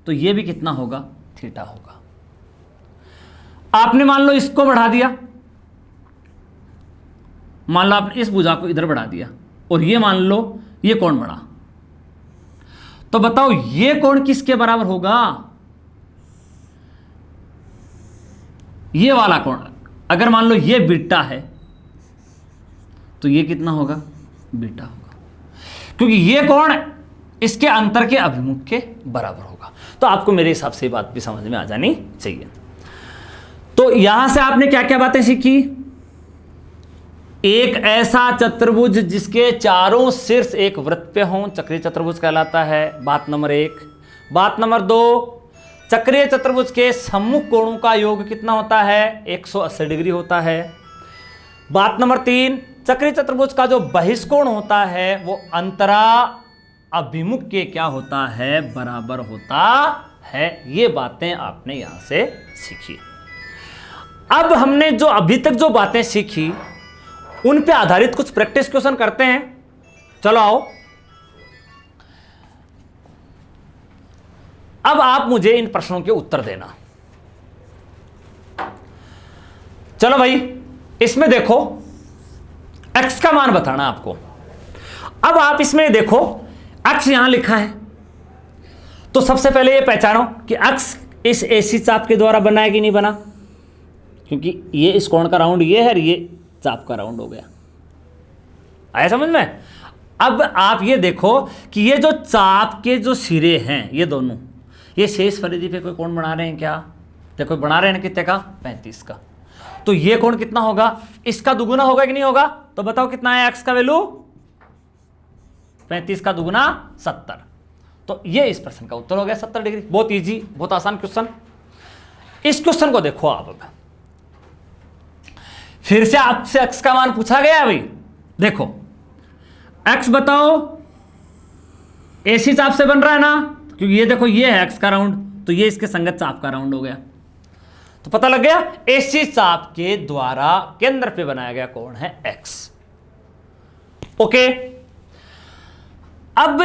तो ये भी कितना होगा? थीटा होगा। आपने मान लो इसको बढ़ा दिया, मान लो आपने इस भुजा को इधर बढ़ा दिया और ये मान लो ये कोण बढ़ा, तो बताओ ये कोण किसके बराबर होगा? ये वाला कोण। अगर मान लो ये बीटा है तो ये कितना होगा? बीटा होगा, क्योंकि ये कोण इसके अंतर के अभिमुख के बराबर होगा। तो आपको मेरे हिसाब से बात भी समझ में आ जानी चाहिए। तो यहां से आपने क्या क्या बातें सीखी? एक ऐसा चतुर्भुज जिसके चारों शीर्ष एक वृत्त पे हों चक्रीय चतुर्भुज कहलाता है, बात नंबर 1। बात नंबर 2, चक्रीय चतुर्भुज के सम्मुख कोणों का योग कितना होता है? 180 डिग्री होता है। बात नंबर 3, चक्रीय चतुर्भुज का जो बहिष्कोण होता है वो अंतरा अभिमुख के क्या होता है? बराबर होता है। ये बातें आपने यहां से सीखी। अब हमने जो अभी तक जो बातें सीखी उन पे आधारित कुछ प्रैक्टिस क्वेश्चन करते हैं। चलो आओ। अब आप मुझे इन प्रश्नों के उत्तर देना। चलो भाई, इसमें देखो x का मान बताना आपको। अब आप इसमें देखो x यहां लिखा है, तो सबसे पहले ये पहचानो कि x इस AC चाप के द्वारा बना है कि नहीं बना, क्योंकि ये इस कोण का राउंड ये है और ये चाप का राउंड हो गया। आया समझ में? अब आप ये देखो कि ये जो चाप के जो सिरे हैं ये दोनों, ये शेष परिधि पे कोई कोण बना रहे हैं क्या? देखो बना रहे हैं कितने का? 35 का। तो ये कोण कितना होगा? इसका दुगुना होगा कि नहीं होगा? तो बताओ कितना है x का वैल्यू? 35 का दुगुना 70। तो ये इस प्रश्न का उत्तर हो गया 70 डिग्री। बहुत इजी, बहुत आसान क्वेश्चन। इस क्वेश्चन को देखो आप। अब फिर से आपसे x का मान पूछा गया है भाई। देखो x बताओ, AC चाप से बन रहा है ना, क्योंकि ये देखो ये है x का राउंड, तो ये इसके संगत चाप का राउंड हो गया। तो पता लग गया AC चाप के द्वारा केंद्र पे बनाया गया कोण है x। ओके, अब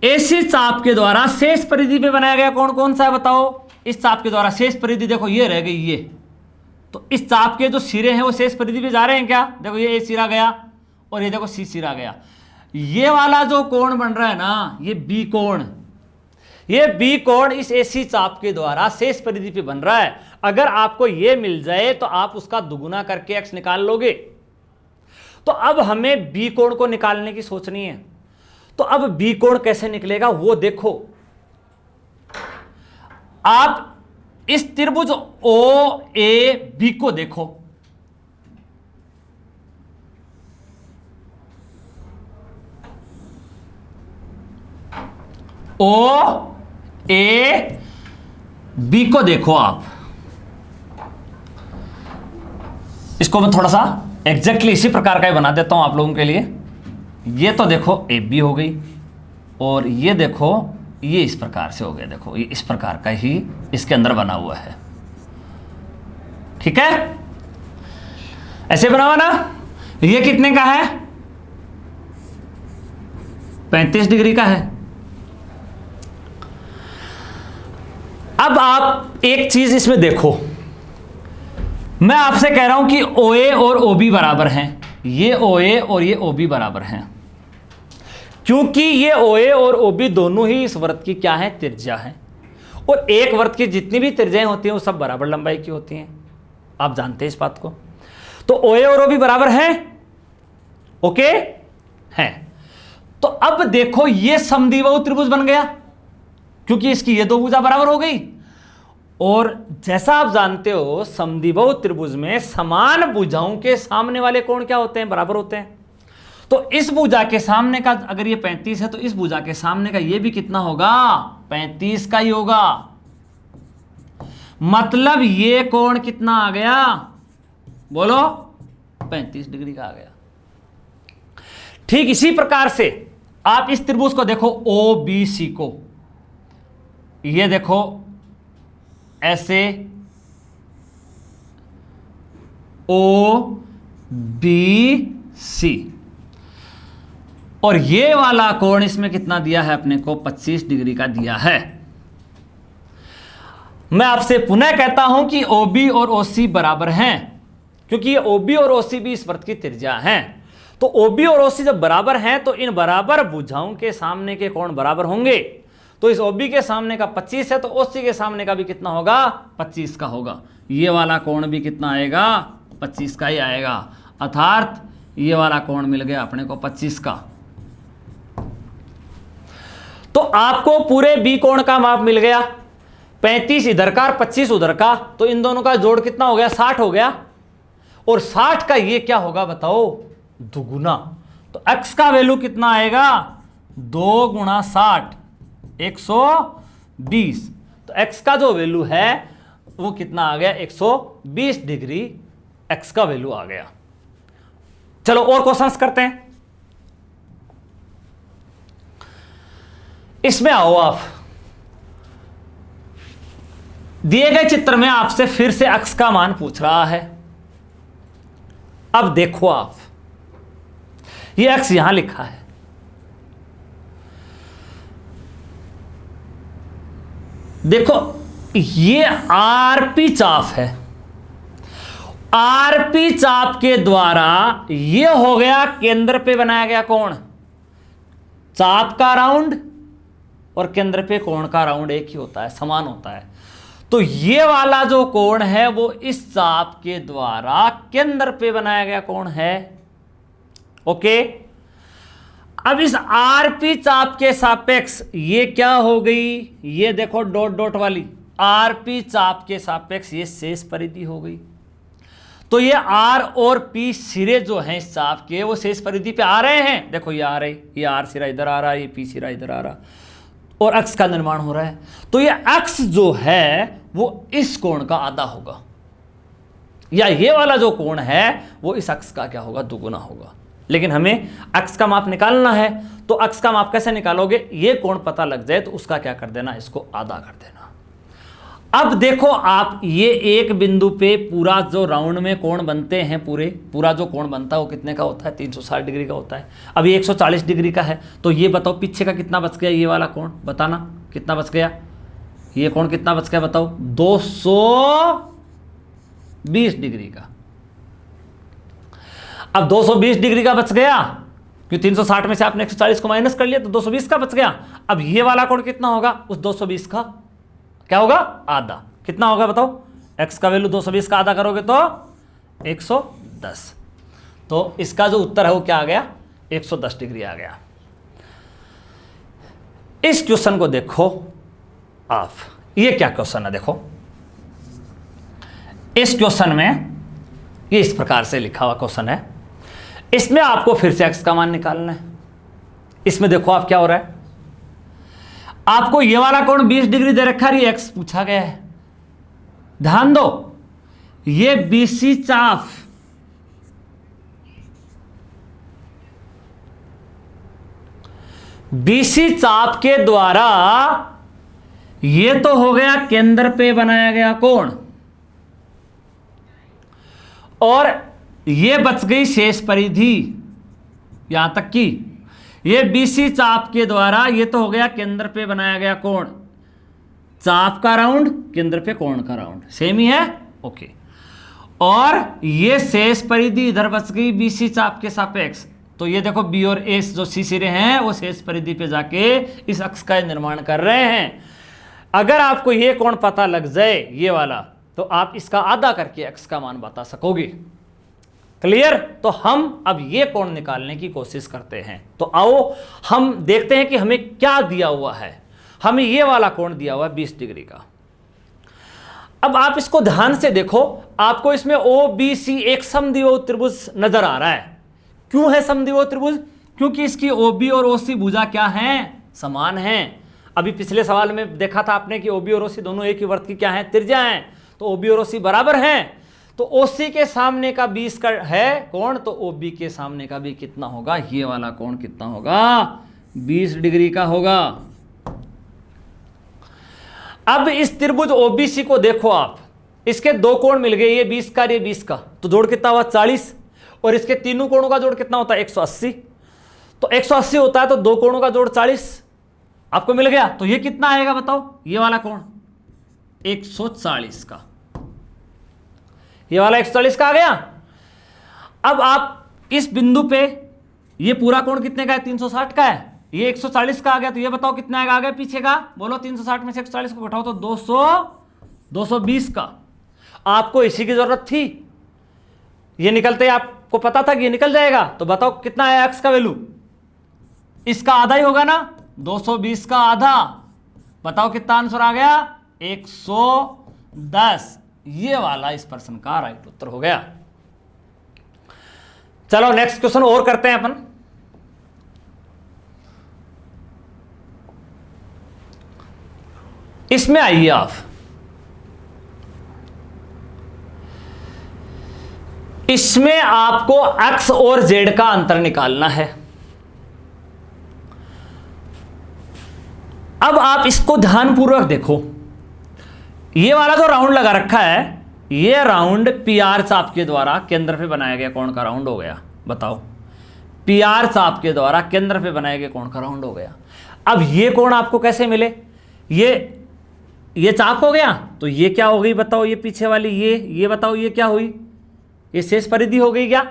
AC चाप के द्वारा शेष परिधि पे बनाया गया कोण कौन सा है बताओ? इस चाप के द्वारा शेष परिधि देखो ये रह गई ये, तो इस चाप के जो सिरे हैं वो शेष परिधि पे जा रहे हैं क्या? देखो ये A सिरा गया और ये देखो C सिरा गया। ये वाला जो कोण बन रहा है ना, ये B कोण, ये B कोण इस AC चाप के द्वारा शेष परिधि पे बन रहा है। अगर आपको ये मिल जाए तो आप उसका दुगुना करके x निकाल लोगे। तो अब हमें B कोण को निकालने की सोचनी है। तो अब B कोण कैसे निकलेगा वो देखो। आप इस त्रिभुज OAB को देखो। OAB को देखो आप। इसको मैं थोड़ा सा एग्जैक्टली इसी प्रकार का ही बना देता हूं आप लोगों के लिए। ये तो देखो AB हो गई, और ये देखो ये इस प्रकार से हो गया। देखो ये इस प्रकार का ही इसके अंदर बना हुआ है। ठीक है, ऐसे बना हुआ ना। ये कितने का है? 35 डिग्री का है। अब आप एक चीज इसमें देखो, मैं आपसे कह रहा हूं कि OA और OB बराबर हैं। ये OA और ये OB बराबर हैं, क्योंकि ये OA और OB दोनों ही इस वृत्त की क्या है? त्रिज्या है। और एक वृत्त की जितनी भी त्रिज्याएं होती हैं वो सब बराबर लंबाई की होती हैं। आप जानते हैं इस बात को। तो OA और OB बराबर हैं। ओके हैं। तो अब देखो ये समद्विबाहु त्रिभुज बन गया, क्योंकि इसकी ये दो भुजा बराबर हो गई। और जैसा आप जानते हो समद्विबाहु त्रिभुज में समान भुजाओं के सामने वाले कोण क्या होते हैं? बराबर होते हैं। तो इस भुजा के सामने का अगर ये 35 है तो इस भुजा के सामने का ये भी कितना होगा? 35 का ही होगा। मतलब ये कोण कितना आ गया? बोलो, 35 डिग्री का आ गया। ठीक इसी प्रकार से आप इस त्रिभुज को देखो OBC को, ये देखो ऐसे OBC, और ये वाला कोण इसमें कितना दिया है अपने को? 25 डिग्री का दिया है। मैं आपसे पुनः कहता हूं कि OB और OC बराबर हैं, क्योंकि ये OB और OC भी इस वृत्त की त्रिज्या हैं। तो OB और OC जब बराबर हैं तो इन बराबर भुजाओं के सामने के कोण बराबर होंगे। तो इस OB के सामने का 25 है तो OC के सामने का भी कितना होगा? 25 का होगा। ये वाला कोण भी कितना आएगा? 25 का ही आएगा। अर्थात ये वाला कोण मिल गया अपने को 25 का। तो आपको पूरे B कोण का माप मिल गया। 35 इधर का और 25 उधर का, तो इन दोनों का जोड़ कितना हो गया? 60 हो गया। और 60 का ये क्या होगा बताओ, दुगुना। तो x का वैल्यू कितना आएगा, 2 गुणा 60 120। तो x का जो वैल्यू है वो कितना आ गया, 120 डिग्री x का वैल्यू आ गया। चलो और क्वेश्चंस करते हैं। इसमें आओ आप, दिए गए चित्र में आपसे फिर से x का मान पूछ रहा है। अब देखो आप, ये x यहां लिखा है, देखो ये आरपी चाप है। आरपी चाप के द्वारा ये हो गया केंद्र पे बनाया गया कोण, चाप का राउंड और केंद्र पे कोण का राउंड एक ही होता है, समान होता है। तो ये वाला जो कोण है वो इस चाप के द्वारा केंद्र पे बनाया गया कोण है। ओके, अब इस आरपी चाप के सापेक्ष ये क्या हो गई, ये देखो डॉट डॉट वाली, आरपी चाप के सापेक्ष ये शेष परिधि हो गई। तो ये आर और पी सिरे जो हैं इस चाप के वो शेष परिधि पे आ रहे हैं। देखो ये आ रहे, ये आर सिरा इधर आ रहा है, ये पी सिरा इधर आ रहा, और अक्ष का निर्माण हो रहा है। तो ये अक्ष जो है वो इस कोण का आधा होगा, या ये वाला जो कोण है वो इस अक्ष का क्या होगा, दुगुना होगा। लेकिन हमें अक्ष का माप निकालना है, तो अक्ष का माप कैसे निकालोगे, ये कोण पता लग जाए तो उसका क्या कर देना, इसको आधा कर देना। अब देखो आप, ये एक बिंदु पे पूरा जो राउंड में कोण बनते हैं, पूरा जो कोण बनता है वो कितने का होता है, 360 डिग्री का होता है। अब ये 140 डिग्री का है, तो ये बताओ पीछे का कितना बच गया, ये वाला कोण बताना कितना बच गया, ये कोण कितना बच गया बताओ, 220 डिग्री का। अब 220 डिग्री का बच गया, क्योंकि 360 में से आपने 140 को माइनस कर लिया तो 220 का बच गया। अब ये वाला कोण कितना होगा, उस 220 का क्या होगा, आधा। कितना होगा बताओ, x का वैल्यू 220 का आधा करोगे तो 110। तो इसका जो उत्तर है वो क्या आ गया, 110 डिग्री आ गया। इस क्वेश्चन को देखो आप, ये क्या क्वेश्चन है, देखो इस क्वेश्चन में ये इस प्रकार से लिखा हुआ क्वेश्चन है। इसमें आपको फिर से x का मान निकालना है। इसमें देखो आप क्या हो रहा है, आपको ये वाला कोण 20 डिग्री दे रखा है, ये x पूछा गया है। ध्यान दो, ये BC चाप BC चाप के द्वारा ये तो हो गया केंद्र पे बनाया गया कोण, और ये बच गई शेष परिधि यहां तक की। ये BC चाप के द्वारा ये तो हो गया केंद्र पे बनाया गया कोण, चाप का राउंड केंद्र पे कोण का राउंड सेम ही है। ओके, और ये शेष परिधि इधर बच गई BC चाप के सापेक्ष। तो ये देखो B और A जो C सिरे हैं वो शेष परिधि पे जाके इस अक्ष का निर्माण कर रहे हैं। अगर आपको ये कोण पता लग जाए ये वाला, तो आप इसका आधा करके x का मान बता सकोगे। क्लियर? तो हम अब ये कोण निकालने की कोशिश करते हैं। तो आओ हम देखते हैं कि हमें क्या दिया हुआ है। हमें ये वाला कोण दिया हुआ है 20 डिग्री का। अब आप इसको ध्यान से देखो, आपको इसमें OBC एक समद्विबाहु त्रिभुज नजर आ रहा है। क्यों है समद्विबाहु त्रिभुज? क्योंकि इसकी OB और OC भुजा क्या हैं? समान हैं। अभी पिछले सवाल में देखा था आपने कि OB और OC दोनों एक ही वृत्त की क्या हैं? त्रिज्या हैं। तो OB और OC बराबर हैं। तो OC के सामने का 20 का है कोण, तो OB के सामने का भी कितना होगा? ये वाला कोण कितना होगा? 20 डिग्री का होगा। अब इस त्रिभुज OBC को देखो आप, इसके दो कोण मिल गए, ये 20 का ये 20 का, तो जोड़ कितना हुआ? 40। और इसके तीनों कोणों का जोड़ कितना होता है? 180। तो 180 होता है तो दो कोणों का जोड़ 40 आपको मिल गया। तो ये कितना आएगा बताओ? ये वाला कोण 140 का, ये वाला 140 का आ गया। अब आप इस बिंदु पे ये पूरा कोण कितने का है? 360 का है। ये 140 का आ गया, तो ये बताओ कितना आएगा आगे पीछे का? बोलो 360 में से 140 को घटाओ तो 220 का। आपको इसी की जरूरत थी, ये निकलते ही आपको पता था कि ये निकल जाएगा। तो बताओ कितना है x का वैल्यू? इसका आधा ही होगा ना, 220 का आधा। बताओ कितना आंसर आ गया? 110। ये वाला इस प्रश्न का राइट उत्तर हो गया। चलो नेक्स्ट क्वेश्चन और करते हैं अपन। इसमें आइए आप, इसमें आपको x और z का अंतर निकालना है। अब आप इसको ध्यानपूर्वक देखो, ये वाला जो राउंड लगा रखा है, ये राउंड पी आर चाप के द्वारा केंद्र पे बनाया गया कोण का राउंड हो गया। बताओ, पी आर चाप के द्वारा केंद्र पे बनाए गए कोण का राउंड हो गया। अब ये कोण आपको कैसे मिले? ये चाप हो गया, तो ये क्या हो गई बताओ? ये पीछे वाली ये बताओ, ये क्या हुई? ये शेष परिधि हो गई क्या?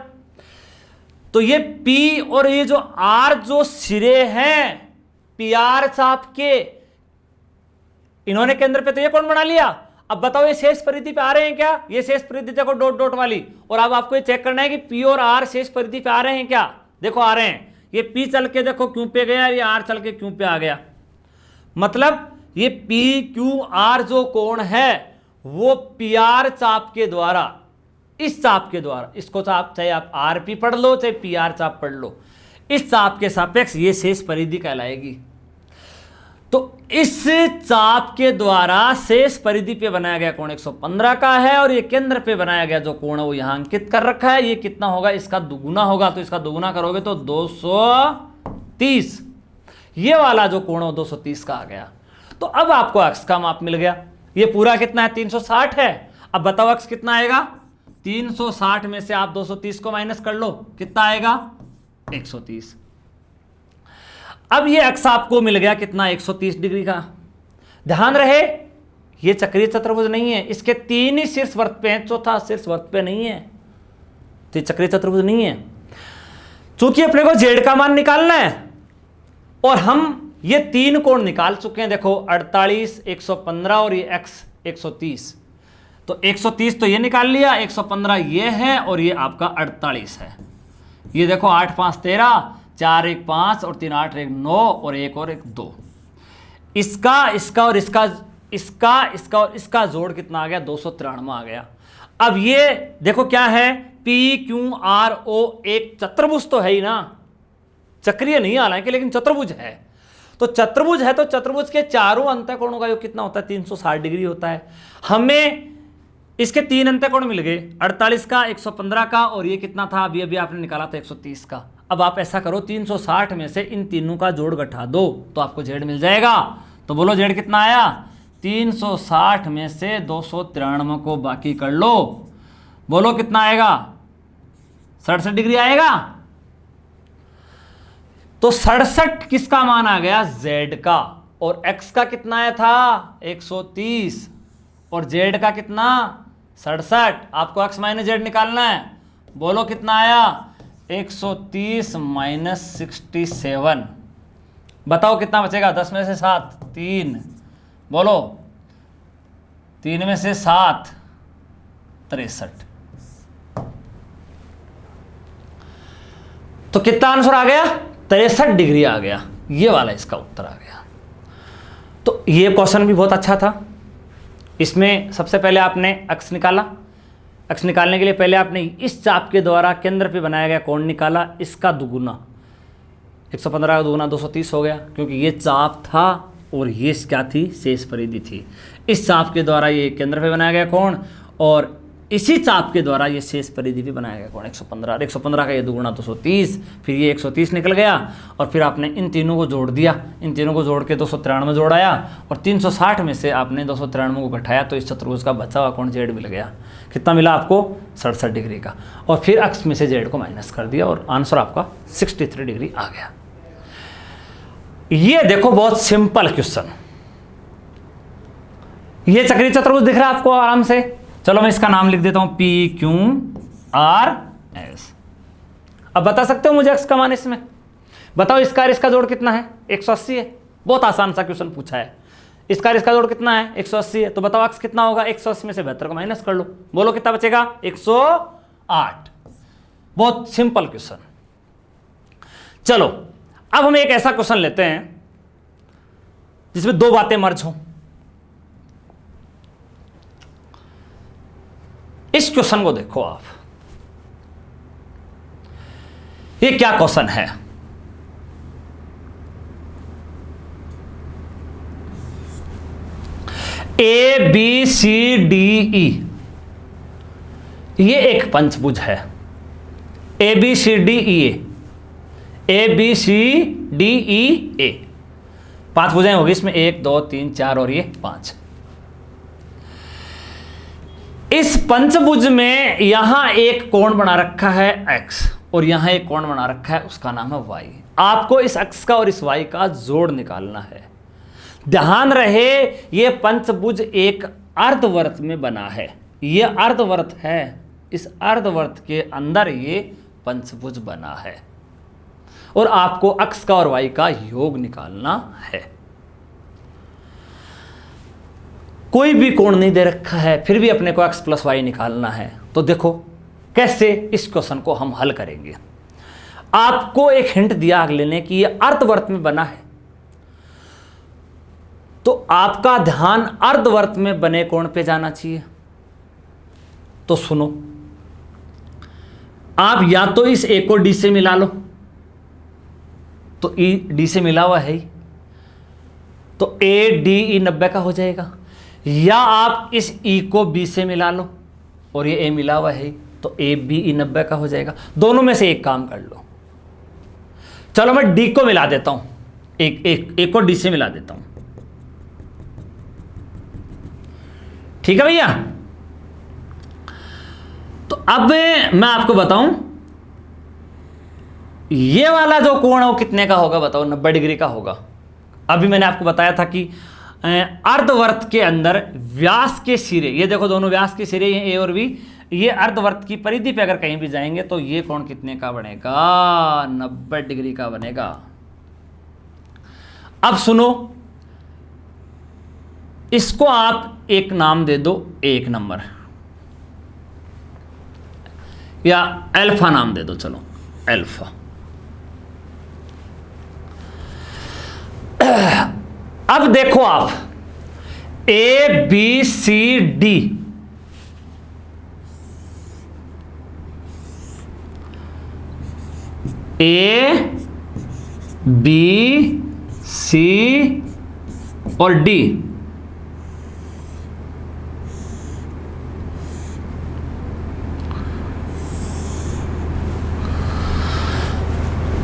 तो ये P और ये जो R जो सिरे हैं पी आर चाप के, इन्होंने केंद्र पे तो ये कोण बना लिया। अब बताओ ये शेष परिधि पे आ रहे हैं क्या? ये शेष परिधि देखो डॉट डॉट वाली, और अब आपको ये चेक करना है कि P और R शेष परिधि पे आ रहे हैं क्या? देखो आ रहे हैं। ये P चल के देखो क्यों पे गया, ये R चल के क्यों पे आ गया। मतलब ये पी क्यू आर जो कोण है वो पी आर चाप के द्वारा, इस चाप के द्वारा, इसको चाप चाहे आप आर पी पढ़ लो चाहे पी आर चाप पढ़ लो, इस चाप के सापेक्ष ये शेष परिधि कहलाएगी। तो इस चाप के द्वारा शेष परिधि पे बनाया गया कोण 115 का है, और ये केंद्र पे बनाया गया जो कोण है वो यहां अंकित कर रखा है। ये कितना होगा? इसका दुगुना होगा, तो इसका दुगुना करोगे तो 230। ये वाला जो कोण है 230 का आ गया। तो अब आपको x का माप मिल गया। ये पूरा कितना है? 360 है। अब बताओ x कितना आएगा? 360 में से आप 230 को माइनस कर लो, कितना आएगा? 130। अब ये x आपको मिल गया कितना? 130 डिग्री का। ध्यान रहे ये चक्रीय चतुर्भुज नहीं है, इसके 3 ही शीर्ष वृत्त पे हैं, चौथा शीर्ष वृत्त पे नहीं है, तो चक्रीय चतुर्भुज नहीं है। चूंकि अपने को z का मान निकालना है और हम ये 3 कोण निकाल चुके हैं। देखो 48, 115 और ये x 130। तो 130 तो ये निकाल लिया, 115 ये है और ये आपका 48 है। ये देखो 8 5 13, 4 1 5 और 3 8 1 9 और 1 और 1 2। इसका और इसका और इसका जोड़ कितना आ गया? 293 आ गया। अब ये देखो क्या है? पी क्यू आर ओ एक चतुर्भुज तो है ही ना, चक्रीय नहीं हालांकि, लेकिन चतुर्भुज है। तो चतुर्भुज है तो चतुर्भुज के चारों अंतःकोणों का योग कितना होता है? 360 डिग्री होता है। हमें इसके 3 अंतःकोण मिल गए, 48 का, 115 का, और ये कितना था? अभी आपने निकाला था 130 का। अब आप ऐसा करो, 360 में से इन तीनों का जोड़ घटा दो तो आपको z मिल जाएगा। तो बोलो z कितना आया? 360 में से 293 को बाकी कर लो, बोलो कितना आएगा? 67 डिग्री आएगा। तो 67 किसका मान आ गया? z का। और x का कितना आया था? 130। और z का कितना? 67। आपको x माइनस z निकालना है, बोलो कितना आया? 130 माइनस 67। बताओ कितना बचेगा? 10 में से 7 3, बोलो 3 में से 7 63। तो कितना आंसर आ गया? 63 डिग्री आ गया। ये वाला इसका उत्तर आ गया। तो ये क्वेश्चन भी बहुत अच्छा था। इसमें सबसे पहले आपने x निकाला। x निकालने के लिए पहले आपने इस चाप के द्वारा केंद्र पे बनाया गया कोण निकाला, इसका दुगुना, 115 का दुगुना 230 हो गया, क्योंकि ये चाप था और ये क्या थी? शेष परिधि थी। इस चाप के द्वारा ये केंद्र पे बनाया गया कोण, और इसी चाप के द्वारा ये शेष परिधि भी बनाया गया कोण 115। 115 का ये दुगुना 230, फिर ये 130 निकल गया, और फिर आपने इन तीनों को जोड़ दिया। इन तीनों को जोड़ के 293 जोड़ाया, और 360 में से आपने 293 को घटाया, तो इस चतुर्भुज का बचा हुआ कोण z मिल गया। कितना मिला आपको? 67 डिग्री का। और फिर x में से z को माइनस कर दिया और आंसर आपका 63 डिग्री आ गया। ये देखो बहुत सिंपल क्वेश्चन। ये चक्रीय चतुर्भुज दिख रहा है आपको आराम से। चलो मैं इसका नाम लिख देता हूं पी क्यू आर एस। अब बता सकते हो मुझे x का मान? इसमें बताओ इसका और इसका जोड़ कितना है? 180 है। बहुत आसान सा क्वेश्चन पूछा है। इसका और इसका जोड़ कितना है? 180 है। तो बताओ x कितना होगा? 180 में से 72 को माइनस कर लो, बोलो कितना बचेगा? 108। बहुत सिंपल क्वेश्चन। चलो अब हम एक ऐसा क्वेश्चन लेते हैं जिसमें 2 बातें मर्ज हों। इस क्वेश्चन को देखो आप। ये क्या क्वेश्चन है? ए बी सी डी ई, ये एक पंचभुज है। A B C D E A B C D E A, 5 भुजाएं होगी इसमें, 1 2 3 4 और ये 5। इस पंचभुज में यहां एक कोण बना रखा है x और यहां एक कोण बना रखा है, उसका नाम है y। आपको इस x का और इस y का जोड़ निकालना है। ध्यान रहे ये पंचभुज एक अर्धवर्त में बना है, ये अर्धवर्त है, इस अर्धवर्त के अंदर ये पंचभुज बना है और आपको x का और y का योग निकालना है। कोई भी कोण नहीं दे रखा है, फिर भी अपने को x प्लस वाई निकालना है। तो देखो कैसे इस क्वेश्चन को हम हल करेंगे। आपको एक हिंट दिया अगले ने कि ये अर्धवर्त में बना है, तो आपका ध्यान अर्धवर्त में बने कोण पे जाना चाहिए। तो सुनो, आप या तो इस ए को डी से मिला लो, तो ई डी से मिला हुआ है ही, तो ए डी ई 90 का हो जाएगा, या आप इस ई को बी से मिला लो और ये ए मिला हुआ है, तो ए बी ई 90 का हो जाएगा। दोनों में से एक काम कर लो। चलो मैं डी को मिला देता हूं, एक को डी से मिला देता हूं, ठीक है भैया। तो अब मैं आपको बताऊं ये वाला जो कोण है वो कितने का होगा, बताओ? 90 डिग्री का होगा। अभी मैंने आपको बताया था कि अर्धवर्त के अंदर व्यास के सिरे, ये देखो दोनों व्यास के सिरे हैं ए और बी, ये अर्धवर्त की परिधि पे अगर कहीं भी जाएंगे तो ये कोण कितने का बनेगा? 90 डिग्री का बनेगा। अब सुनो, इसको आप एक नाम दे दो, 1 नंबर, या अल्फा नाम दे दो, चलो अल्फा। अब देखो आप, A B C D, A B C और डी,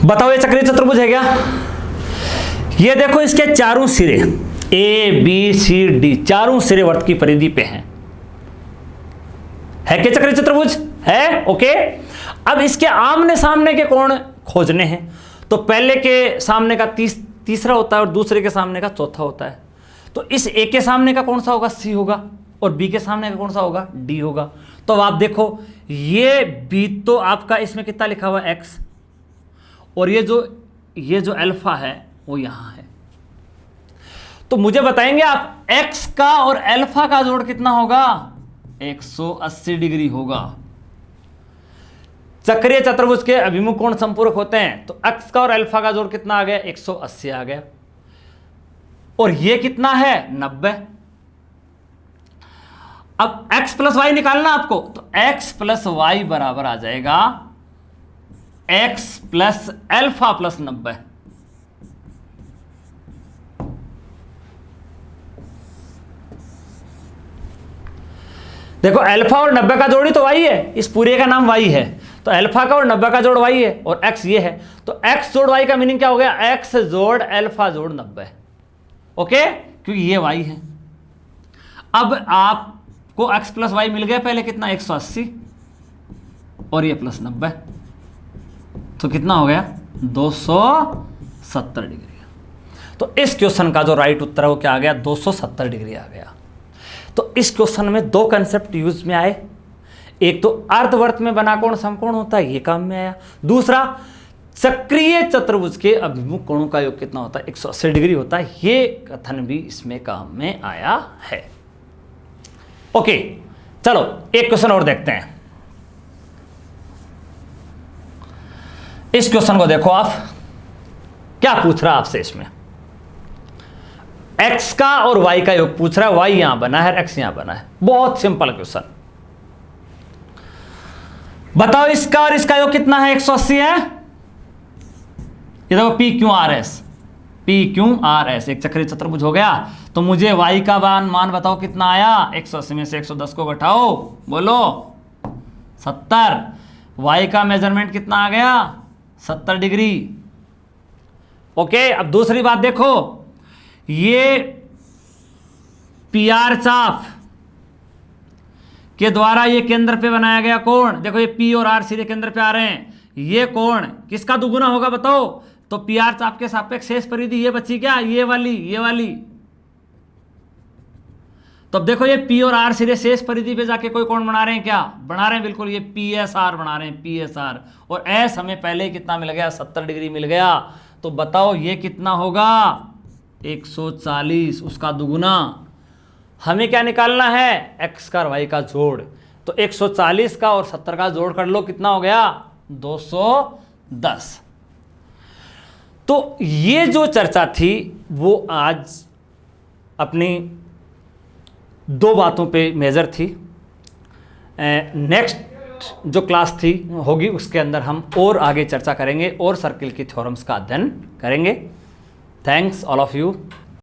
बताओ ये चक्रीय चतुर्भुज है क्या? ये देखो इसके चारों सिरे ए बी सी डी, चारों सिरे वर्त की परिधि पे हैं। है क्या चक्रीय चतुर्भुज? है, ओके। अब इसके आमने सामने के कोण खोजने हैं, तो पहले के सामने का तीसरा होता है और दूसरे के सामने का चौथा होता है। तो इस ए के सामने का कौन सा होगा? सी होगा, और बी के सामने का कौन सा होगा? डी होगा। तो अब आप देखो, ये बी तो आपका इसमें कितना लिखा हुआ है? एक्स, और ये जो अल्फा है वो यहां है। तो मुझे बताएंगे आप x का और अल्फा का जोड़ कितना होगा? 180 डिग्री होगा। चक्रीय चतुर्भुज के अभिमुख कोण संपूरक होते हैं, तो x का और अल्फा का जोड़ कितना आ गया? 180 आ गया। और ये कितना है? 90। अब x प्लस वाई निकालना आपको, तो x प्लस वाई बराबर आ जाएगा x प्लस अल्फा प्लस 90। देखो अल्फा और 90 का जोड़ ही तो y है, इस पूरे का नाम y है, तो अल्फा का और 90 का जोड़ y है और x ये है, तो x जोड़ y का मीनिंग क्या हो गया? x जोड़ अल्फा जोड़ 90, ओके, क्योंकि ये y है। अब आपको x प्लस वाई मिल गया, पहले कितना? 180 और ये प्लस 90, तो कितना हो गया? 270 डिग्री। तो इस क्वेश्चन का जो राइट उत्तर है वो क्या आ गया? 270 डिग्री आ गया। तो इस क्वेश्चन में 2 कंसेप्ट यूज में आए, एक तो अर्धवर्त में बना कोण समकोण होता है, ये काम में आया। दूसरा, चक्रीय चतुर्भुज के अभिमुख कोणों का योग कितना होता है? 180 डिग्री होता है, ये कथन भी इसमें काम में आया है। ओके, चलो एक क्वेश्चन और देखते हैं। इस क्वेश्चन को देखो आप, क्या पूछ रहा है आपसे इसमें? x का और y का योग पूछ रहा है। y यहां बना है, x यहां बना है। बहुत सिंपल क्वेश्चन। बताओ इसका और इसका योग कितना है? 180 है, ये देखो P Q R S, P Q R S एक चक्रीय चतुर्भुज हो गया। तो मुझे y का मान बताओ कितना आया, 180 में से 110 को घटाओ, बोलो 70। y का मेजरमेंट कितना आ गया, 70 डिग्री। ओके, अब दूसरी बात देखो, ये पी आर चाप के द्वारा ये केंद्र पे बनाया गया कोण, देखो ये P और R सीधे केंद्र पे आ रहे हैं, ये कोण किसका दुगुना होगा बताओ, तो पी आर चाप के सापेक्ष शेष परिधि ये बची क्या, ये वाली। तो अब देखो ये P और R सीधे शेष परिधि पे जाके कोई कोण बना रहे हैं क्या, बना रहे हैं बिल्कुल, ये PSR बना रहे हैं, PSR। और S हमें पहले कितना मिल गया, 70 डिग्री मिल गया। तो बताओ ये कितना होगा, 140, उसका दुगुना। हमें क्या निकालना है, x का और y का जोड़। तो 140 का और 70 का जोड़ कर लो, कितना हो गया, 210। तो ये जो चर्चा थी वो आज अपनी 2 बातों पे मेजर थी। नेक्स्ट जो क्लास थी होगी उसके अंदर हम और आगे चर्चा करेंगे और सर्किल की थ्योरम्स का अध्ययन करेंगे। Thanks all of you.